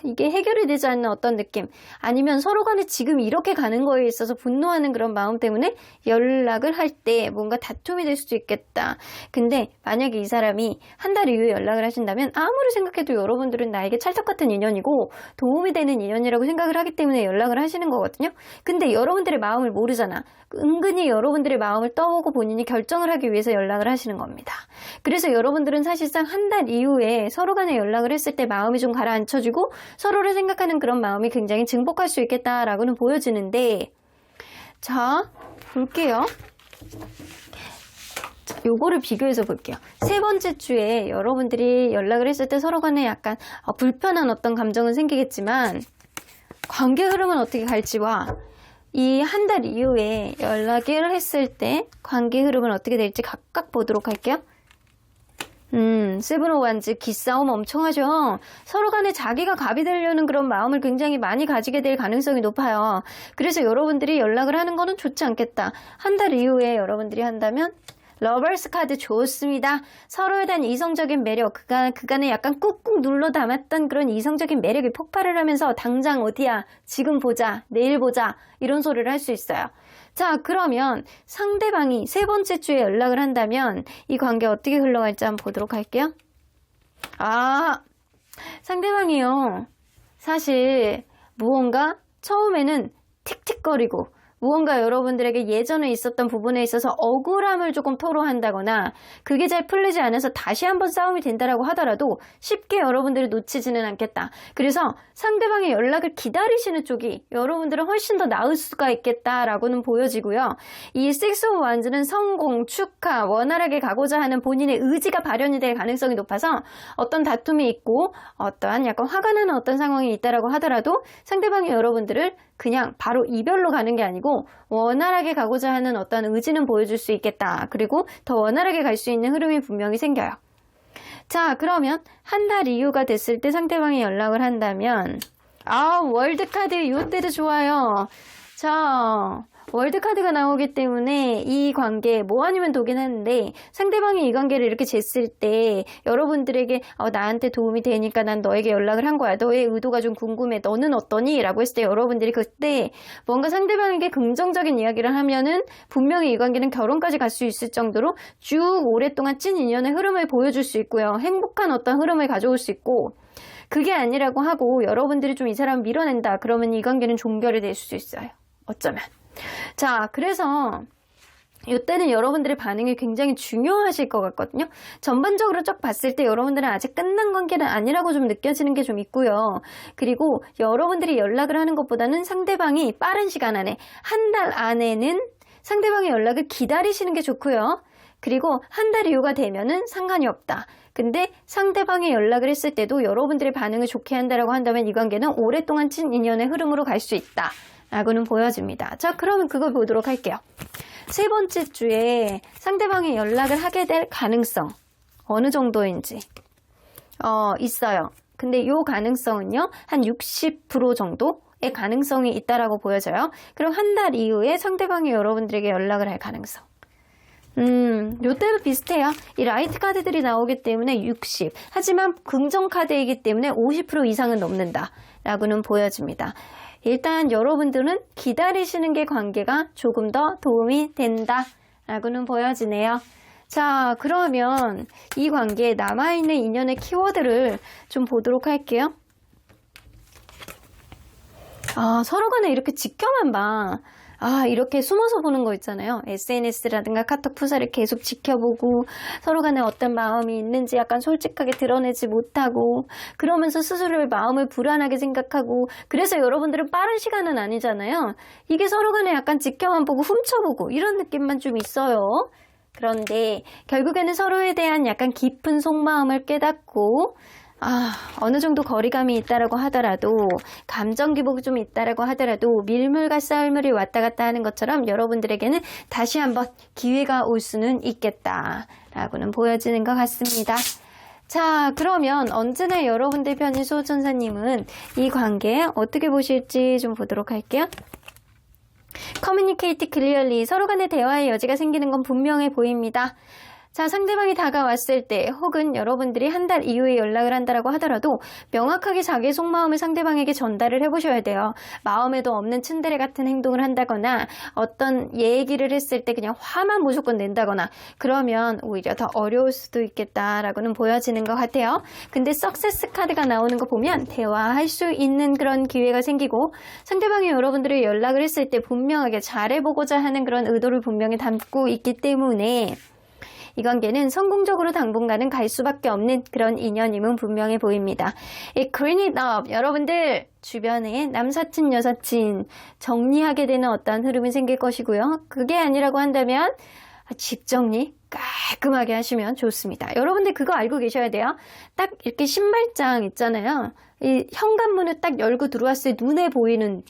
이게 해결이 되지 않는 어떤 느낌, 아니면 서로 간에 지금 이렇게 가는 거에 있어서 분노하는 그런 마음 때문에 연락을 할 때 뭔가 다툼이 될 수도 있겠다. 근데 만약에 이 사람이 한 달 이후에 연락을 하신다면 아무리 생각해도 여러분들은 나에게 찰떡 같은 인연이고 도움이 되는 인연이라고 생각을 하기 때문에 연락을 하시는 거거든요. 근데 여러분들의 마음을 모르잖아. 은근히 여러분들의 마음을 떠보고 본인이 결정을 하기 위해서 연락을 하시는 겁니다. 그래서 여러분들은 사실상 한 달 이후에 서로 간에 연락을 했을 때 마음이 좀 가라앉혀지고 서로를 생각하는 그런 마음이 굉장히 증폭할 수 있겠다라고는 보여지는데, 자, 볼게요. 요거를 비교해서 볼게요. 세 번째 주에 여러분들이 연락을 했을 때 서로 간에 약간 불편한 어떤 감정은 생기겠지만 관계 흐름은 어떻게 갈지와 이 한 달 이후에 연락을 했을 때 관계 흐름은 어떻게 될지 각각 보도록 할게요. 세븐 오브 완즈 기싸움 엄청 하죠. 서로 간에 자기가 갑이 되려는 그런 마음을 굉장히 많이 가지게 될 가능성이 높아요. 그래서 여러분들이 연락을 하는 거는 좋지 않겠다. 한 달 이후에 여러분들이 한다면 러버스 카드 좋습니다. 서로에 대한 이성적인 매력, 그간에 약간 꾹꾹 눌러 담았던 그런 이성적인 매력이 폭발을 하면서 당장 어디야, 지금 보자, 내일 보자 이런 소리를 할 수 있어요. 자, 그러면 상대방이 세 번째 주에 연락을 한다면 이 관계 어떻게 흘러갈지 한번 보도록 할게요. 상대방이요. 사실 무언가 처음에는 틱틱거리고 무언가 여러분들에게 예전에 있었던 부분에 있어서 억울함을 조금 토로한다거나 그게 잘 풀리지 않아서 다시 한번 싸움이 된다라고 하더라도 쉽게 여러분들을 놓치지는 않겠다. 그래서 상대방의 연락을 기다리시는 쪽이 여러분들은 훨씬 더 나을 수가 있겠다라고는 보여지고요. 이 식스 오브 완즈는 성공, 축하, 원활하게 가고자 하는 본인의 의지가 발현이 될 가능성이 높아서 어떤 다툼이 있고 어떠한 약간 화가 나는 어떤 상황이 있다라고 하더라도 상대방이 여러분들을 그냥 바로 이별로 가는 게 아니고 원활하게 가고자 하는 어떤 의지는 보여줄 수 있겠다. 그리고 더 원활하게 갈 수 있는 흐름이 분명히 생겨요. 자, 그러면 한 달 이후가 됐을 때 상대방이 연락을 한다면 월드카드 이때도 좋아요. 자, 월드카드가 나오기 때문에 이 관계 뭐 아니면 도긴 하는데 상대방이 이 관계를 이렇게 쟀을 때 여러분들에게 나한테 도움이 되니까 난 너에게 연락을 한 거야. 너의 의도가 좀 궁금해. 너는 어떠니? 라고 했을 때 여러분들이 그때 뭔가 상대방에게 긍정적인 이야기를 하면은 분명히 이 관계는 결혼까지 갈 수 있을 정도로 쭉 오랫동안 찐 인연의 흐름을 보여줄 수 있고요. 행복한 어떤 흐름을 가져올 수 있고 그게 아니라고 하고 여러분들이 좀 이 사람을 밀어낸다. 그러면 이 관계는 종결이 될 수 있어요. 어쩌면. 자, 그래서 이때는 여러분들의 반응이 굉장히 중요하실 것 같거든요. 전반적으로 쭉 봤을 때 여러분들은 아직 끝난 관계는 아니라고 좀 느껴지는 게 좀 있고요. 그리고 여러분들이 연락을 하는 것보다는 상대방이 빠른 시간 안에 한 달 안에는 상대방의 연락을 기다리시는 게 좋고요. 그리고 한 달 이후가 되면은 상관이 없다. 근데 상대방이 연락을 했을 때도 여러분들의 반응을 좋게 한다라고 한다면 이 관계는 오랫동안 찐 인연의 흐름으로 갈 수 있다. 라고는 보여집니다. 자, 그러면 그걸 보도록 할게요. 세 번째 주에 상대방이 연락을 하게 될 가능성 어느 정도인지 있어요. 근데 이 가능성은요 한 60% 정도의 가능성이 있다라고 보여져요. 그럼 한 달 이후에 상대방이 여러분들에게 연락을 할 가능성 요때도 비슷해요. 이 라이트 카드들이 나오기 때문에 60. 하지만 긍정 카드이기 때문에 50% 이상은 넘는다 라고는 보여집니다. 일단 여러분들은 기다리시는 게 관계가 조금 더 도움이 된다 라고는 보여지네요. 자, 그러면 이 관계에 남아있는 인연의 키워드를 좀 보도록 할게요. 서로 간에 이렇게 지켜만 봐. 이렇게 숨어서 보는 거 있잖아요. SNS라든가 카톡 프사를 계속 지켜보고 서로 간에 어떤 마음이 있는지 약간 솔직하게 드러내지 못하고 그러면서 스스로의 마음을 불안하게 생각하고 그래서 여러분들은 빠른 시간은 아니잖아요. 이게 서로 간에 약간 지켜만 보고 훔쳐보고 이런 느낌만 좀 있어요. 그런데 결국에는 서로에 대한 약간 깊은 속마음을 깨닫고 어느 정도 거리감이 있다라고 하더라도 감정 기복이 좀 있다라고 하더라도 밀물과 썰물이 왔다 갔다 하는 것처럼 여러분들에게는 다시 한번 기회가 올 수는 있겠다라고는 보여지는 것 같습니다. 자, 그러면 언제나 여러분들 편인 수호천사님은 이 관계 어떻게 보실지 좀 보도록 할게요. Communicate clearly. 서로 간의 대화의 여지가 생기는 건 분명해 보입니다. 자, 상대방이 다가왔을 때 혹은 여러분들이 한 달 이후에 연락을 한다라고 하더라도 명확하게 자기의 속마음을 상대방에게 전달을 해보셔야 돼요. 마음에도 없는 츤데레 같은 행동을 한다거나 어떤 얘기를 했을 때 그냥 화만 무조건 낸다거나 그러면 오히려 더 어려울 수도 있겠다라고는 보여지는 것 같아요. 근데 석세스 카드가 나오는 거 보면 대화할 수 있는 그런 기회가 생기고 상대방이 여러분들이 연락을 했을 때 분명하게 잘해보고자 하는 그런 의도를 분명히 담고 있기 때문에 이 관계는 성공적으로 당분간은 갈 수밖에 없는 그런 인연임은 분명해 보입니다. 이 clean it up. 여러분들 주변에 남사친, 여사친 정리하게 되는 어떤 흐름이 생길 것이고요. 그게 아니라고 한다면 집 정리 깔끔하게 하시면 좋습니다. 여러분들 그거 알고 계셔야 돼요. 딱 이렇게 신발장 있잖아요. 이 현관문을 딱 열고 들어왔을 때 눈에 보이는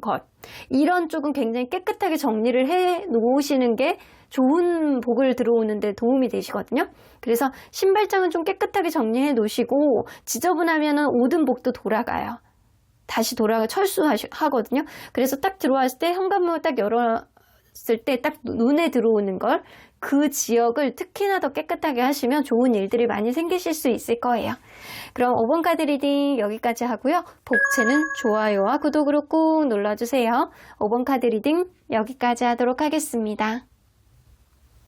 것, 이런 쪽은 굉장히 깨끗하게 정리를 해 놓으시는 게 좋은 복을 들어오는데 도움이 되시거든요. 그래서 신발장은 좀 깨끗하게 정리해 놓으시고 지저분하면은 오든 복도 돌아가요. 다시 철수하거든요. 그래서 딱 들어왔을 때 현관문을 딱 열었을 때 딱 눈에 들어오는 걸, 그 지역을 특히나 더 깨끗하게 하시면 좋은 일들이 많이 생기실 수 있을 거예요. 그럼 5번 카드 리딩 여기까지 하고요. 복채는 좋아요와 구독으로 꾹 눌러주세요. 5번 카드 리딩 여기까지 하도록 하겠습니다.